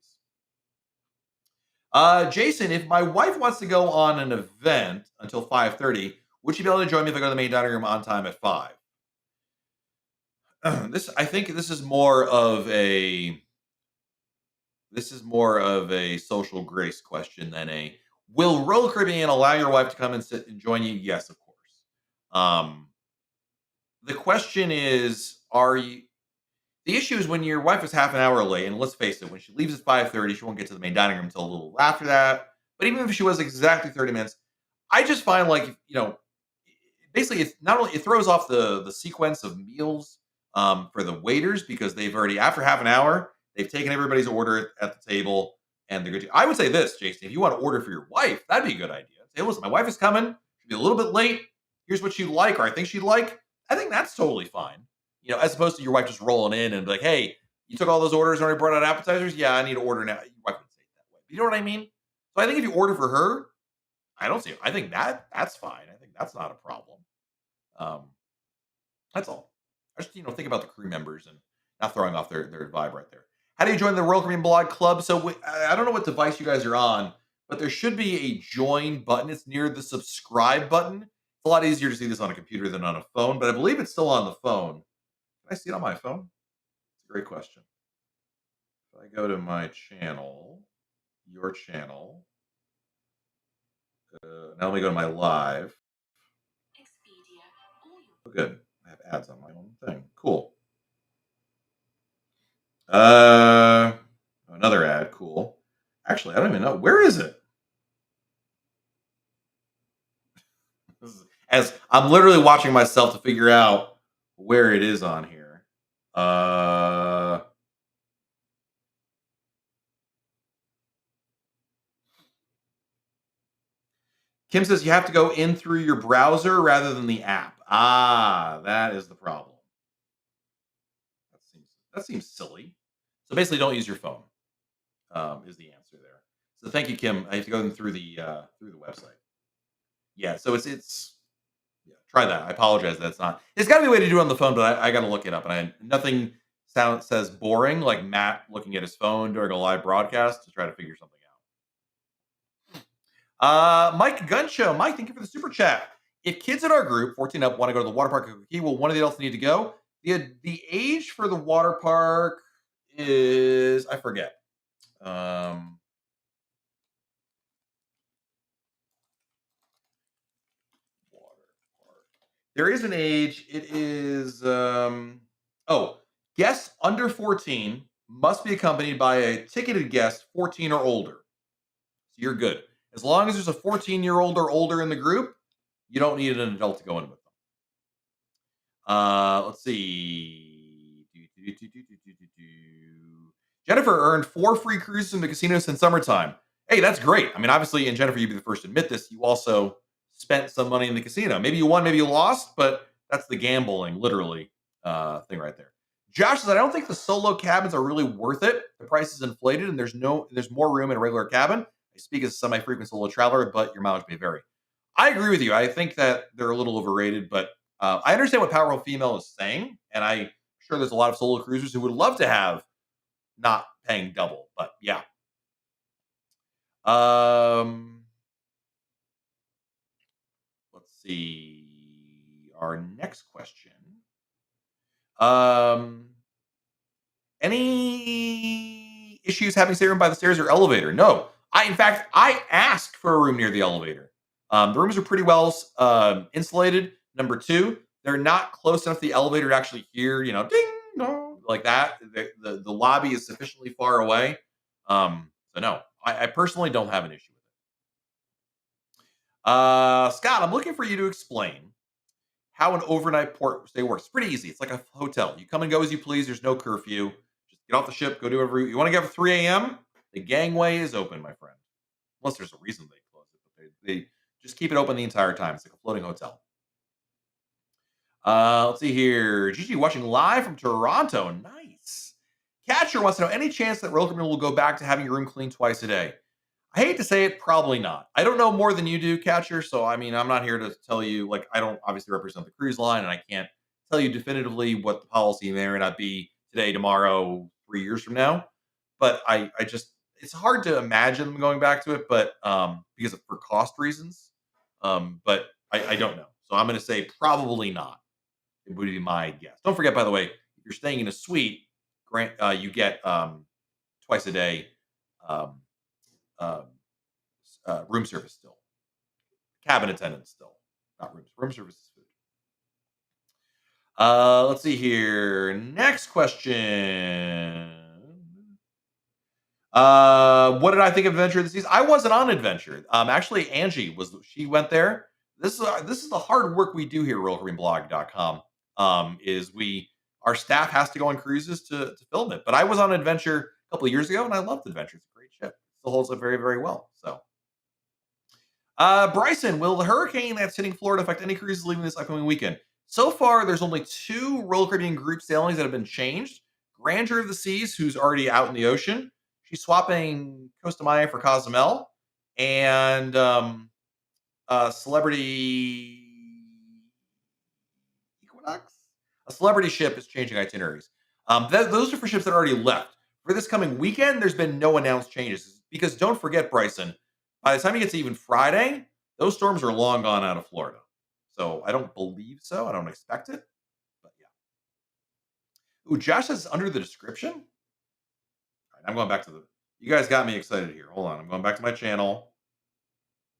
Jason, if my wife wants to go on an event until 5:30, would she be able to join me if I go to the main dining room on time at 5? I think this is more of a social grace question than a will Royal Caribbean allow your wife to come and sit and join you? Yes, of course. The question is, the issue is when your wife is half an hour late, and let's face it, when she leaves at 5:30, she won't get to the main dining room until a little after that. But even if she was exactly 30 minutes, I just find basically it's not only it throws off the sequence of meals for the waiters because they've already after half an hour they've taken everybody's order at the table and they're good. I would say this, Jason, if you want to order for your wife, that'd be a good idea. Say, listen, my wife is coming. She'll be a little bit late. Here's what she'd like, or I think she'd like. I think that's totally fine. As opposed to your wife just rolling in and be like, hey, you took all those orders and already brought out appetizers? Yeah, I need to order now. Your wife would say it that way. You know what I mean? So I think if you order for her, I think that's fine. I think that's not a problem. That's all. I just, think about the crew members and not throwing off their vibe right there. How do you join the Royal Caribbean Blog Club? So I don't know what device you guys are on, but there should be a join button. It's near the subscribe button. It's a lot easier to see this on a computer than on a phone, but I believe it's still on the phone. Can I see it on my phone? It's a great question. If I go to my channel, your channel, now let me go to my live. Oh, good. I have ads on my own thing. Cool. Another ad. Cool. Actually, I don't even know. Where is it? As I'm literally watching myself to figure out where it is on here. Kim says you have to go in through your browser rather than the app. Ah, that is the problem. That seems silly. So basically, don't use your phone. Is the answer there? So thank you, Kim. I have to go in through the website. Yeah. So it's yeah. Try that. I apologize. That's not. There's got to be a way to do it on the phone, but I got to look it up. And nothing says boring like Matt looking at his phone during a live broadcast to try to figure something out. Mike Guncho. Mike, thank you for the super chat. If kids in our group, 14 up, want to go to the water park, will one of the adults need to go? The age for the water park is I forget. Um, water park. There is an age. It is oh, guests under 14 must be accompanied by a ticketed guest 14 or older. So you're good. As long as there's a 14-year-old or older in the group, you don't need an adult to go in with them. Let's see. Jennifer earned 4 free cruises in the casino since summertime. Hey, that's great. I mean, obviously, and Jennifer, you'd be the first to admit this. You also spent some money in the casino. Maybe you won, maybe you lost, but that's the gambling, literally, thing right there. Josh says, I don't think the solo cabins are really worth it. The price is inflated, and there's more room in a regular cabin. I speak as a semi-frequent solo traveler, but your mileage may vary. I agree with you. I think that they're a little overrated, but I understand what Powerful Female is saying, and I'm sure there's a lot of solo cruisers who would love to have not paying double, but yeah. Um, let's see. Our next question. Um, any issues having stay room by the stairs or elevator? No. In fact, I asked for a room near the elevator. The rooms are pretty well insulated. Number two, they're not close enough to the elevator to actually hear, ding dong like that. The lobby is sufficiently far away. So no, I personally don't have an issue with it. Scott, I'm looking for you to explain how an overnight port stay works. It's pretty easy. It's like a hotel. You come and go as you please. There's no curfew. Just get off the ship, go do whatever you want to get at 3 a.m. The gangway is open, my friend. Unless there's a reason they close it, but they just keep it open the entire time. It's like a floating hotel. Let's see here. Gigi watching live from Toronto. Nice. Catcher wants to know any chance that Roller will go back to having your room cleaned twice a day. I hate to say it, probably not. I don't know more than you do, Catcher. So I mean, I'm not here to tell you. Like, I don't obviously represent the cruise line, and I can't tell you definitively what the policy may or not be today, tomorrow, 3 years from now. But I just it's hard to imagine them going back to it, but because of for cost reasons. But I don't know. So I'm going to say probably not. It would be my guess. Don't forget, by the way, if you're staying in a suite, you get twice a day um, uh, room service still, cabin attendants still, not rooms. Room service is food. Let's see here. Next question. What did I think of Adventure this season? I wasn't on Adventure. Actually, Angie was. She went there. This is the hard work we do here at RoyalCaribbeanBlog.com. Is we our staff has to go on cruises to film it. But I was on Adventure a couple of years ago, and I loved Adventure. It's a great ship. Still holds up very very well. So, Bryson, will the hurricane that's hitting Florida affect any cruises leaving this upcoming weekend? So far, there's only 2 Royal Caribbean group sailings that have been changed. Grandeur of the Seas, who's already out in the ocean, she's swapping Costa Maya for Cozumel, and Celebrity Equinox. A Celebrity ship is changing itineraries. Those are for ships that already left. For this coming weekend, there's been no announced changes because don't forget, Bryson, by the time you get to even Friday, those storms are long gone out of Florida. So I don't believe so. I don't expect it. But yeah. Ooh, Josh says under the description. All right, I'm going back to the. You guys got me excited here. Hold on. I'm going back to my channel.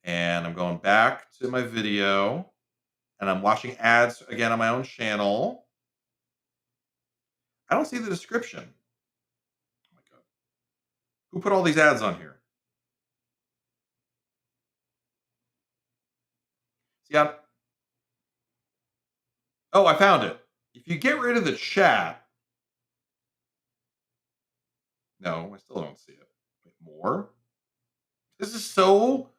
And I'm going back to my video. And I'm watching ads again on my own channel. I don't see the description. Oh my God. Who put all these ads on here? See, oh, I found it. If you get rid of the chat, no, I still don't see it. Wait, more? This is so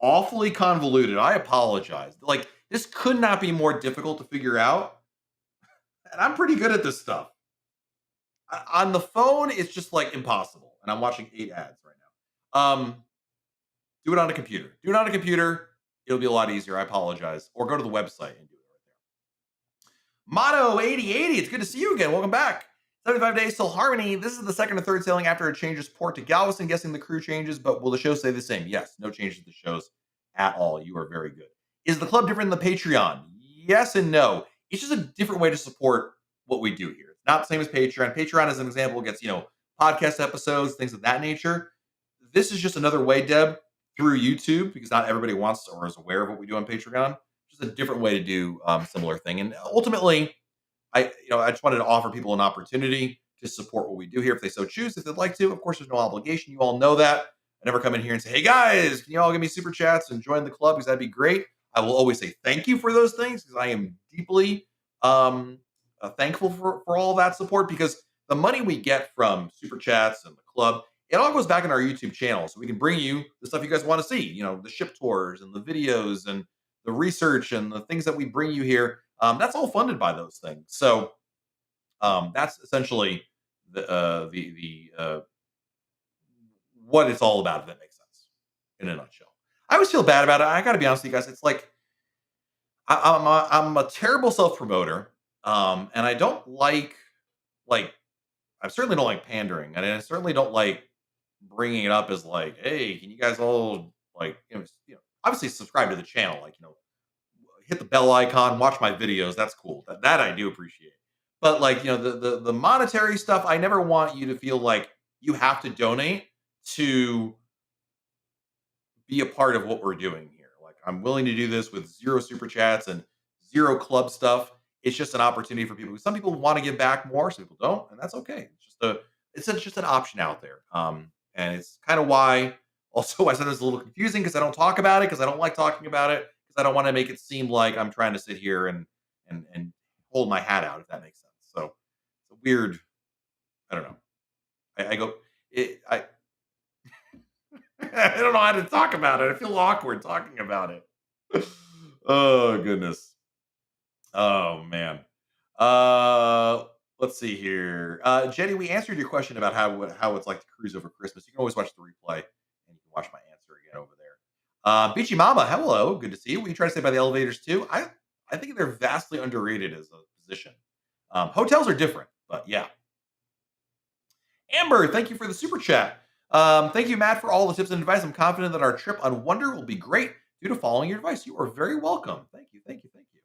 awfully convoluted. I apologize. Like, this could not be more difficult to figure out, and I'm pretty good at this stuff. On the phone, it's just, like, impossible, and I'm watching 8 ads right now. Do it on a computer. Do it on a computer, it'll be a lot easier, I apologize, or go to the website and do it right there. Motto 8080, it's good to see you again. Welcome back. 75 days till Harmony. This is the second or third sailing after it changes port to Galveston. Guessing the crew changes, but will the show stay the same? Yes, no changes to the shows at all. You are very good. Is the club different than the Patreon? Yes and no. It's just a different way to support what we do here. It's not the same as Patreon. Patreon, as an example, gets, podcast episodes, things of that nature. This is just another way, Deb, through YouTube, because not everybody wants or is aware of what we do on Patreon. Just a different way to do similar thing. And ultimately, I just wanted to offer people an opportunity to support what we do here if they so choose, if they'd like to. Of course, there's no obligation. You all know that. I never come in here and say, "Hey guys, can you all give me super chats and join the club?" Because that'd be great. I will always say thank you for those things because I am deeply thankful for all that support, because the money we get from super chats and the club, it all goes back in our YouTube channel, so we can bring you the stuff you guys want to see. The ship tours and the videos and the research and the things that we bring you here. That's all funded by those things. So that's essentially the what it's all about. If that makes sense, in a nutshell. I always feel bad about it. I got to be honest with you guys. It's like I'm a terrible self promoter, and I don't like I certainly don't like pandering, and I certainly don't like bringing it up as like, hey, can you guys all like obviously subscribe to the channel, like hit the bell icon, watch my videos. That's cool. That I do appreciate. But like, the monetary stuff, I never want you to feel like you have to donate to be a part of what we're doing here. Like, I'm willing to do this with zero super chats and zero club stuff. It's just an opportunity for people. Some people want to give back more, some people don't, and that's okay. It's just an option out there. And it's kind of why also I said it's a little confusing because I don't talk about it because I don't like talking about it because I don't want to make it seem like I'm trying to sit here and hold my hat out, if that makes sense. So it's a weird. I don't know. I go. I I don't know how to talk about it. I feel awkward talking about it. Oh goodness. Oh man. Uh let's see here. Jenny, we answered your question about how it's like to cruise over Christmas. You can always watch the replay and you can watch my answer again over there. Beachy Mama, hello. Good to see you. What you try to say about the elevators too? I think they're vastly underrated as a position. Hotels are different, but yeah. Amber, thank you for the super chat. Thank you, Matt, for all the tips and advice. I'm confident that our trip on Wonder will be great due to following your advice. You are very welcome. Thank you, thank you, thank you.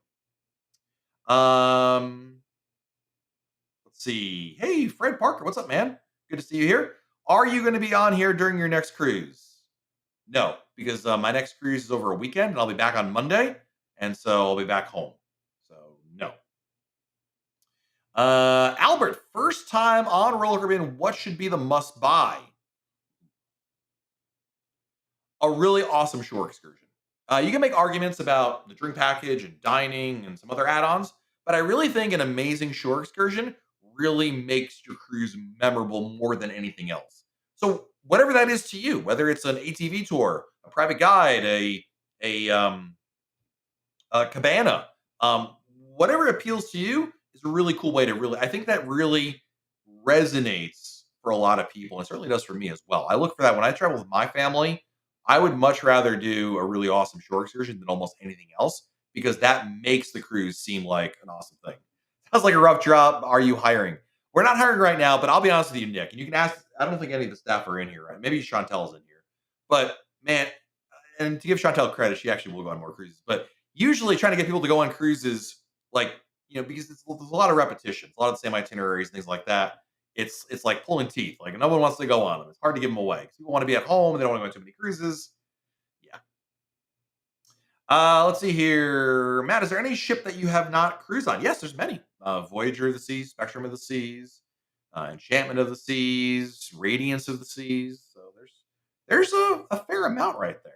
Let's see. Hey, Fred Parker, what's up, man? Good to see you here. Are you going to be on here during your next cruise? No, because my next cruise is over a weekend, and I'll be back on Monday, and so I'll be back home. So no. Albert, first time on Roller Caribbean. What should be the must buy? A really awesome shore excursion. You can make arguments about the drink package and dining and some other add-ons, but I really think an amazing shore excursion really makes your cruise memorable more than anything else. So whatever that is to you, whether it's an ATV tour, a private guide, a cabana, whatever appeals to you is a really cool way to really. I think that really resonates for a lot of people, and it certainly does for me as well. I look for that when I travel with my family. I would much rather do a really awesome shore excursion than almost anything else because that makes the cruise seem like an awesome thing. Sounds like a rough job. Are you hiring? We're not hiring right now, but I'll be honest with you, Nick. And you can ask. I don't think any of the staff are in here, right? Maybe Chantel's in here, but man, and to give Chantel credit, she actually will go on more cruises. But usually, trying to get people to go on cruises, like because there's a lot of repetitions, a lot of the same itineraries, things like that. It's like pulling teeth. Like no one wants to go on them. It's hard to give them away because people want to be at home. And they don't want to go on too many cruises. Yeah. Let's see here, Matt. Is there any ship that you have not cruised on? Yes, there's many. Voyager of the Seas, Spectrum of the Seas, Enchantment of the Seas, Radiance of the Seas. So there's a fair amount right there.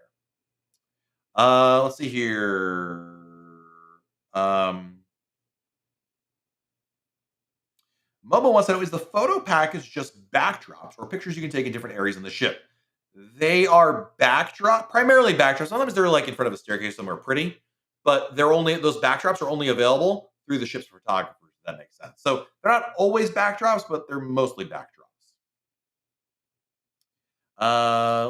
Let's see here. Um, Momo wants to know, is the photo package just backdrops or pictures you can take in different areas in the ship? They are backdrop, primarily backdrops. Sometimes they're like in front of a staircase somewhere pretty, but those backdrops are only available through the ship's photographers. If that makes sense. So they're not always backdrops, but they're mostly backdrops.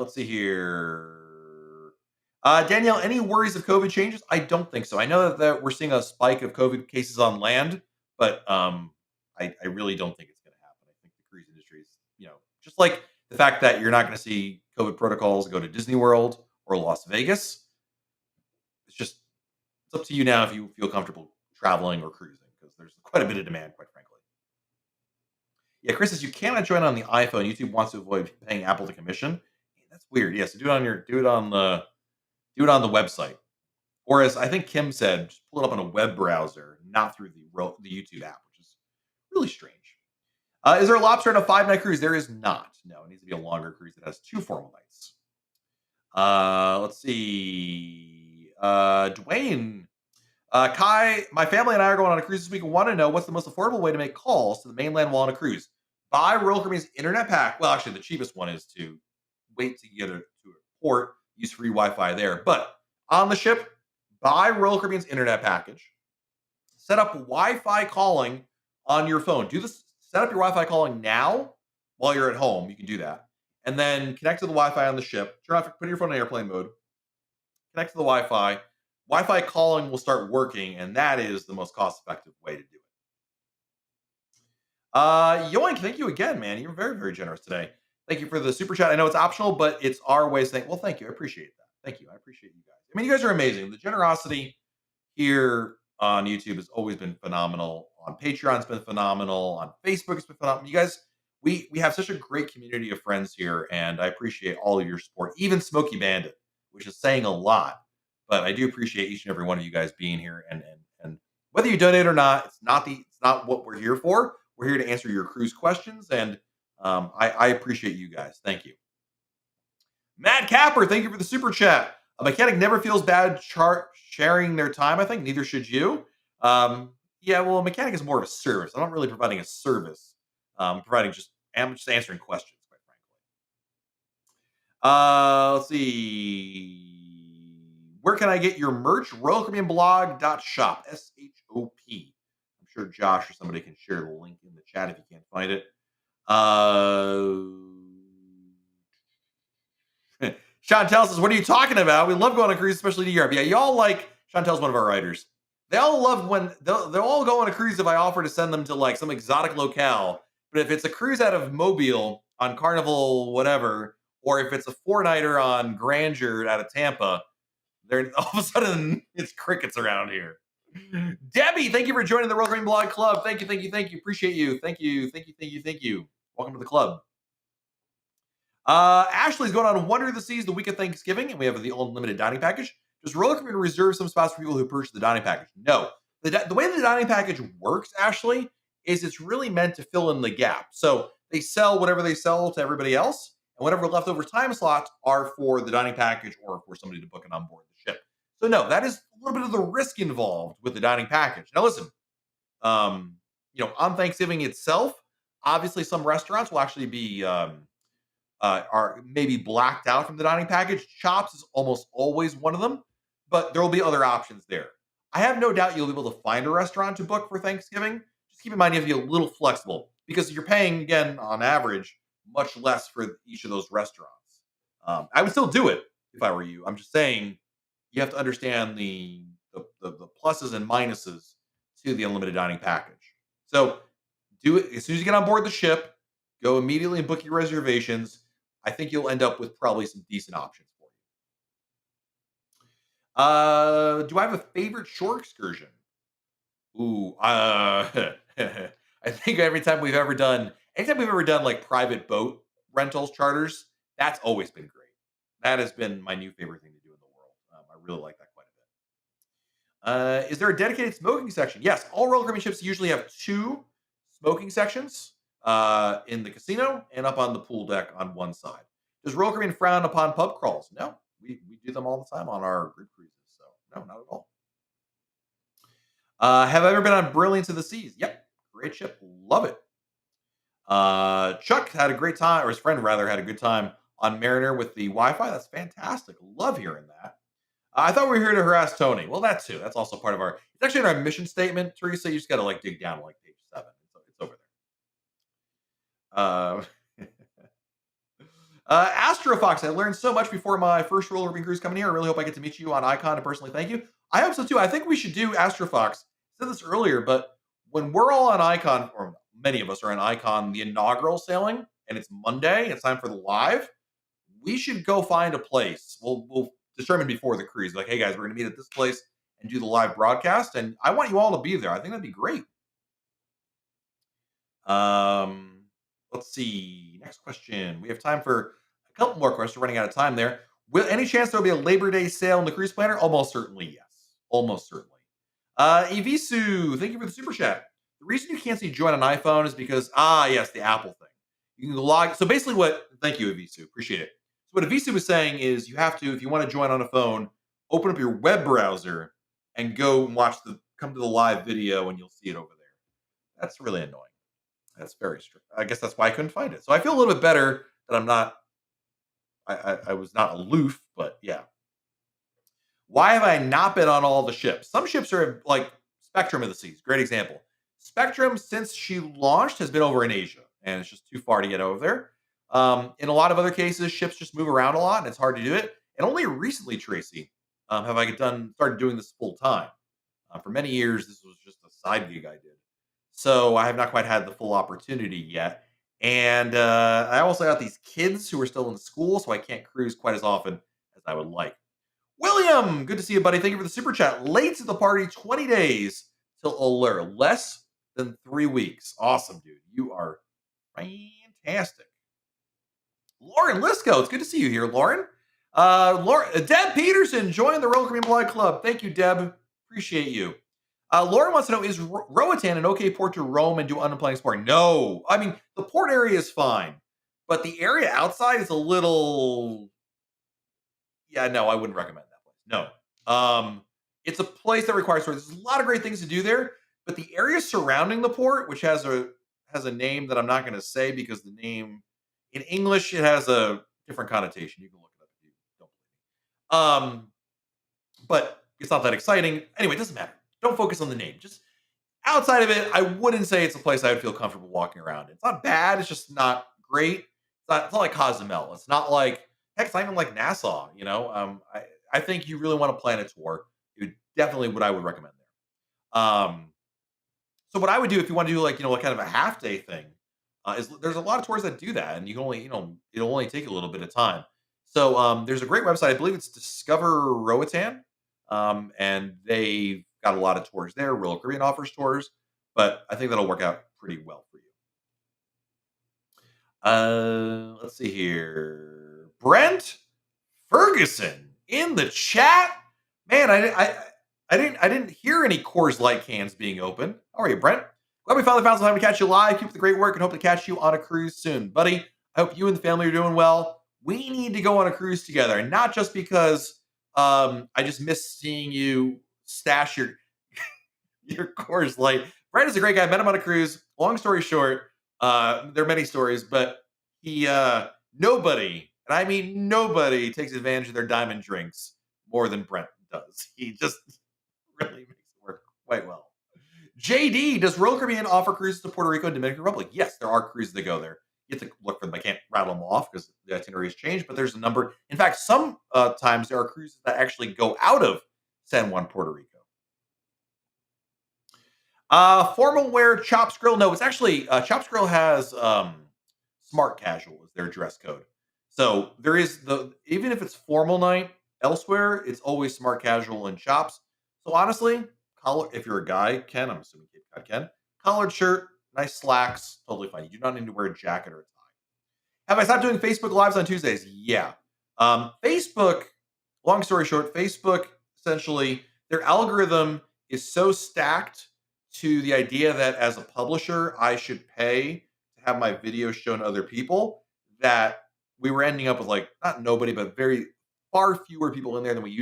Let's see here. Danielle, any worries of COVID changes? I don't think so. I know that we're seeing a spike of COVID cases on land, but I really don't think it's going to happen. I think the cruise industry is, just like the fact that you're not going to see COVID protocols go to Disney World or Las Vegas. It's up to you now if you feel comfortable traveling or cruising because there's quite a bit of demand, quite frankly. Yeah, Chris says you cannot join on the iPhone. YouTube wants to avoid paying Apple the commission. That's weird. Yeah, so do it on the website. Or as I think Kim said, just pull it up on a web browser, not through the YouTube app, which is really strange. Is there a lobster on a 5-night cruise? There is not. No, it needs to be a longer cruise that has 2 formal nights. Let's see. Dwayne. Kai, my family and I are going on a cruise this week and want to know what's the most affordable way to make calls to the mainland while on a cruise. Buy Royal Caribbean's internet pack. Well, actually, the cheapest one is to wait to get to a port, use free Wi-Fi there. But on the ship, buy Royal Caribbean's internet package. Set up Wi-Fi calling on your phone. Do this. Set up your Wi-Fi calling now while you're at home. You can do that, and then connect to the Wi-Fi on the ship. Turn off. Put your phone in airplane mode. Connect to the Wi-Fi. Wi-Fi calling will start working, and that is the most cost-effective way to do it. Yoink, thank you again, man. You're very, very generous today. Thank you for the super chat. I know it's optional, but it's our way of saying, well, thank you. I appreciate that. Thank you. I appreciate you guys. I mean, you guys are amazing. The generosity here on YouTube has always been phenomenal. On Patreon, it's been phenomenal. On Facebook, it's been phenomenal. You guys, we have such a great community of friends here, and I appreciate all of your support. Even Smokey Bandit, which is saying a lot, but I do appreciate each and every one of you guys being here. And whether you donate or not, it's not what we're here for. We're here to answer your cruise questions, and I appreciate you guys. Thank you. Matt Capper, thank you for the super chat. A mechanic never feels bad sharing their time. I think neither should you. Yeah, well, a mechanic is more of a service. I'm not really providing a service. I'm just answering questions, quite frankly. Let's see. Where can I get your merch? RoyalCaribbeanBlog.shop. SHOP. I'm sure Josh or somebody can share the link in the chat if you can't find it. Chantel says, what are you talking about? We love going on a cruise, especially to Europe. Yeah, y'all like, Chantel's one of our writers. They all love when, they'll all go on a cruise if I offer to send them to like some exotic locale. But if it's a cruise out of Mobile on Carnival, whatever, or if it's a 4-nighter on Grandeur out of Tampa, they're all of a sudden it's crickets around here. Debbie, thank you for joining the Royal Caribbean Blog Club. Thank you. Appreciate you. Thank you. Welcome to the club. Ashley's going on Wonder of the Seas the week of Thanksgiving, and we have the unlimited dining package. Does Royal Caribbean reserve some spots for people who purchase the dining package? No. The way the dining package works, Ashley, is it's really meant to fill in the gap. So they sell whatever they sell to everybody else, and whatever leftover time slots are for the dining package or for somebody to book it on board the ship. So no, that is a little bit of the risk involved with the dining package. Now listen, on Thanksgiving itself, obviously some restaurants will actually be are maybe blacked out from the dining package. Chops is almost always one of them, but there will be other options there. I have no doubt you'll be able to find a restaurant to book for Thanksgiving. Just keep in mind you have to be a little flexible because you're paying, again, on average, much less for each of those restaurants. I would still do it if I were you. I'm just saying you have to understand the pluses and minuses to the unlimited dining package. So do it as soon as you get on board the ship. Go immediately and book your reservations. I think you'll end up with probably some decent options for you. Do I have a favorite shore excursion? Ooh, I think anytime we've ever done like private boat rentals, charters, that's always been great. That has been my new favorite thing to do in the world. I really like that quite a bit. Is there a dedicated smoking section? Yes, all Royal Caribbean ships usually have 2 smoking sections in the casino and up on the pool deck on one side. Does Royal Caribbean frown upon pub crawls? No, we do them all the time on our group cruises. So no, not at all. Have I ever been on Brilliance of the Seas? Yep, great ship, love it. Chuck had a great time, or his friend rather had a good time on Mariner with the Wi-Fi. That's fantastic. Love hearing that. I thought we were here to harass Tony. Well, that too. That's also part of our. It's actually in our mission statement, Teresa. You just got to like dig down to like page 7. It's over there. Astrofox, I learned so much before my first roller derby cruise coming here. I really hope I get to meet you on Icon and personally thank you. I hope so too. I think we should do Astrofox. I said this earlier, but when we're all on Icon, or many of us are on Icon, the inaugural sailing, and it's Monday, it's time for the live. We should go find a place. We'll determine before the cruise, like, hey guys, we're going to meet at this place and do the live broadcast. And I want you all to be there. I think that'd be great. Let's see. Next question. We have time for a couple more questions. We're running out of time there. Will any chance there will be a Labor Day sale in the cruise planner? Almost certainly, yes. Almost certainly. Evisu, thank you for the super chat. The reason you can't see join on iPhone is because, yes, the Apple thing. You can log. So basically, thank you, Evisu. Appreciate it. So what Evisu was saying is you have to, if you want to join on a phone, open up your web browser and go and come to the live video, and you'll see it over there. That's really annoying. That's very strict. I guess that's why I couldn't find it. So I feel a little bit better that I'm not. I was not aloof, but yeah. Why have I not been on all the ships? Some ships are like Spectrum of the Seas. Great example. Spectrum, since she launched, has been over in Asia, and it's just too far to get over there. In a lot of other cases, ships just move around a lot, and it's hard to do it. And only recently, Tracy, have I started doing this full time. For many years, this was just a side gig I did. So I have not quite had the full opportunity yet. And I also got these kids who are still in school, so I can't cruise quite as often as I would like. William, good to see you, buddy. Thank you for the super chat. Late to the party, 20 days till Allure. Less than 3 weeks. Awesome, dude. You are fantastic. Lauren Lisco, it's good to see you here, Lauren. Deb Peterson joined the Roller Caribbean Blog Club. Thank you, Deb. Appreciate you. Lauren wants to know, is Roatan an okay port to roam and do unemployed exploring? No. I mean, the port area is fine, but the area outside is a little... Yeah, no, I wouldn't recommend that place. No. It's a place that requires storage. There's a lot of great things to do there, but the area surrounding the port, which has a name that I'm not going to say because the name in English, it has a different connotation. You can look it up if you don't believe me. But it's not that exciting. Anyway, it doesn't matter. Don't focus on the name. Just outside of it, I wouldn't say it's a place I would feel comfortable walking around. It's not bad. It's just not great. It's not like Cozumel. It's not like, heck, it's not even like Nassau. I think you really want to plan a tour. It would definitely what I would recommend there. So what I would do if you want to do like kind of a half day thing is there's a lot of tours that do that, and you can only it'll only take a little bit of time. So there's a great website. I believe it's Discover Roatan, and they've got a lot of tours there. Royal Caribbean offers tours, but I think that'll work out pretty well for you. Let's see here. Brent Ferguson in the chat. Man, I didn't hear any Coors Light cans being open. How are you, Brent? Glad we finally found some time to catch you live. Keep up the great work and hope to catch you on a cruise soon. Buddy, I hope you and the family are doing well. We need to go on a cruise together, and not just because I just miss seeing you stash your Coors Light. Brent is a great guy. I met him on a cruise. Long story short, there are many stories, but he nobody, and I mean nobody, takes advantage of their diamond drinks more than Brent does. He just really makes it work quite well. JD, does Royal Caribbean offer cruises to Puerto Rico and Dominican Republic? Yes, there are cruises that go there. You have to look for them. I can't rattle them off because the itinerary has changed, but there's a number. In fact, some times there are cruises that actually go out of San Juan, Puerto Rico. Formal wear Chops Grill. No, it's actually Chops Grill has smart casual as their dress code. So there is even if it's formal night elsewhere, it's always smart casual and Chops. So honestly, if you're a guy, Ken, I'm assuming Cape Cod Ken, collared shirt, nice slacks, totally fine. You do not need to wear a jacket or a tie. Have I stopped doing Facebook Lives on Tuesdays? Yeah. Facebook, long story short, Facebook, essentially, their algorithm is so stacked to the idea that as a publisher, I should pay to have my videos shown to other people, that we were ending up with not nobody, but very far fewer people in there than we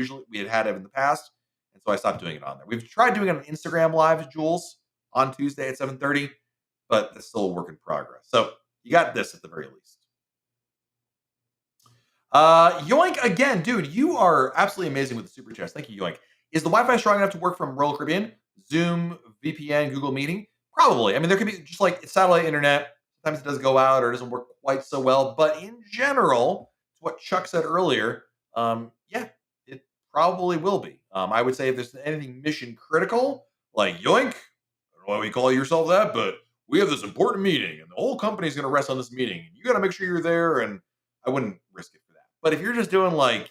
had in the past. And so I stopped doing it on there. We've tried doing it on Instagram Live, Jules, on Tuesday at 7:30, but it's still a work in progress. So you got this at the very least. Yoink again, dude. You are absolutely amazing with the super chats. Thank you, Yoink. Is the Wi-Fi strong enough to work from Royal Caribbean, Zoom, VPN, Google Meeting? Probably. I mean, there could be just like satellite internet. Sometimes it does go out or doesn't work quite so well. But in general, what Chuck said earlier, yeah, it probably will be. I would say if there's anything mission critical, like Yoink, I don't know why we call yourself that, but we have this important meeting, and the whole company's going to rest on this meeting, and you got to make sure you're there. And I wouldn't risk it for that. But if you're just doing like,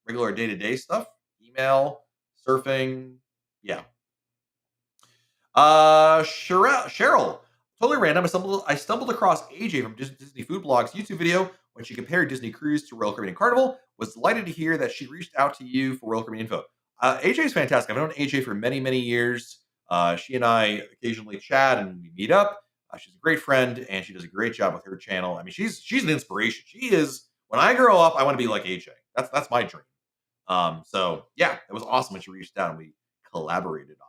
regular day to day stuff, email, surfing, yeah. Cheryl, totally random. I stumbled across AJ from Disney Food Blog's YouTube video when she compared Disney Cruise to Royal Caribbean Carnival. Was delighted to hear that she reached out to you for Royal Caribbean info. AJ is fantastic. I've known AJ for many, many years. She and I occasionally chat and we meet up. She's a great friend and she does a great job with her channel. I mean, she's an inspiration. She is. When I grow up, I want to be like AJ. That's my dream. So yeah, it was awesome when she reached out and we collaborated on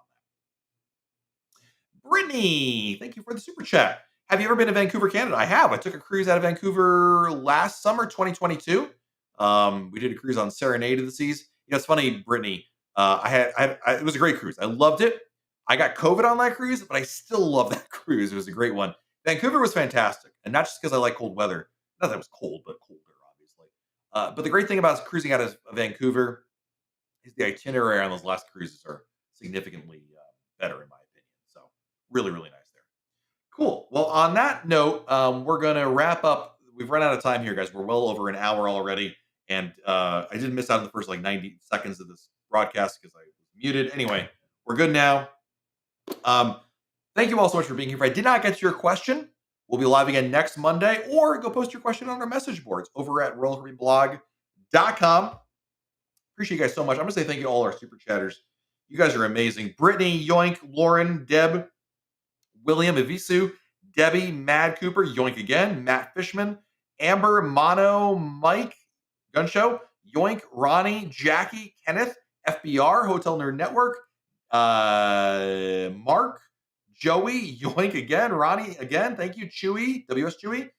that. Brittany, thank you for the super chat. Have you ever been to Vancouver, Canada? I have. I took a cruise out of Vancouver last summer, 2022. We did a cruise on Serenade of the Seas. It's funny, Brittany. It was a great cruise. I loved it. I got COVID on that cruise, but I still love that cruise. It was a great one. Vancouver was fantastic, and not just because I like cold weather. Not that it was cold, but colder, obviously. But the great thing about cruising out of Vancouver is the itinerary on those last cruises are significantly better, in my opinion. So really, really nice there. Cool. Well, on that note, we're going to wrap up. We've run out of time here, guys. We're well over an hour already. And I did miss out on the first like 90 seconds of this broadcast because I was muted. Anyway, we're good now. Thank you all so much for being here. If I did not get to your question, we'll be live again next Monday, or go post your question on our message boards over at royalcaribbeanblog.com. Appreciate you guys so much. I'm going to say thank you to all our super chatters. You guys are amazing. Brittany, Yoink, Lauren, Deb, William, Evisu, Debbie, Mad Cooper, Yoink again, Matt Fishman, Amber, Mono, Mike, Gun Show, Yoink, Ronnie, Jackie, Kenneth, FBR, Hotel Nerd Network, Mark, Joey, Yoink again, Ronnie again, thank you, Chewy, WS Chewy,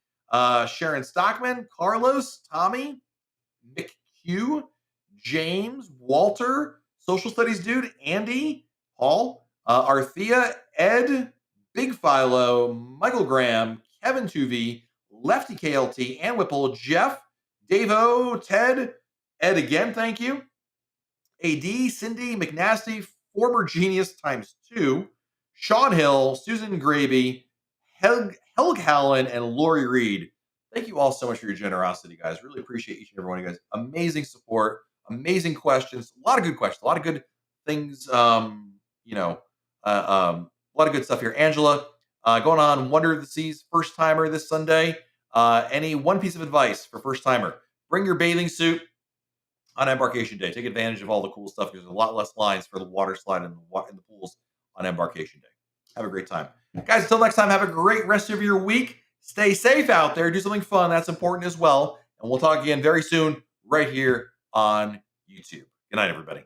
Sharon Stockman, Carlos, Tommy, McHugh, James, Walter, Social Studies Dude, Andy, Paul, Arthea, Ed, Big Philo, Michael Graham, Kevin Tuvey, Lefty KLT, Ann Whipple, Jeff, Davo, Ted, Ed again, thank you. AD, Cindy, McNasty, Former Genius times 2, Sean Hill, Susan Graby, Helg Hallen, and Lori Reed. Thank you all so much for your generosity, guys. Really appreciate each and every one of you guys. Amazing support, amazing questions, a lot of good questions, a lot of good things. A lot of good stuff here. Angela, going on Wonder of the Seas first timer this Sunday. Any one piece of advice for first timer? Bring your bathing suit on embarkation day. Take advantage of all the cool stuff. There's a lot less lines for the water slide and the pools on embarkation day. Have a great time. Guys, until next time, have a great rest of your week. Stay safe out there. Do something fun. That's important as well. And we'll talk again very soon right here on YouTube. Good night, everybody.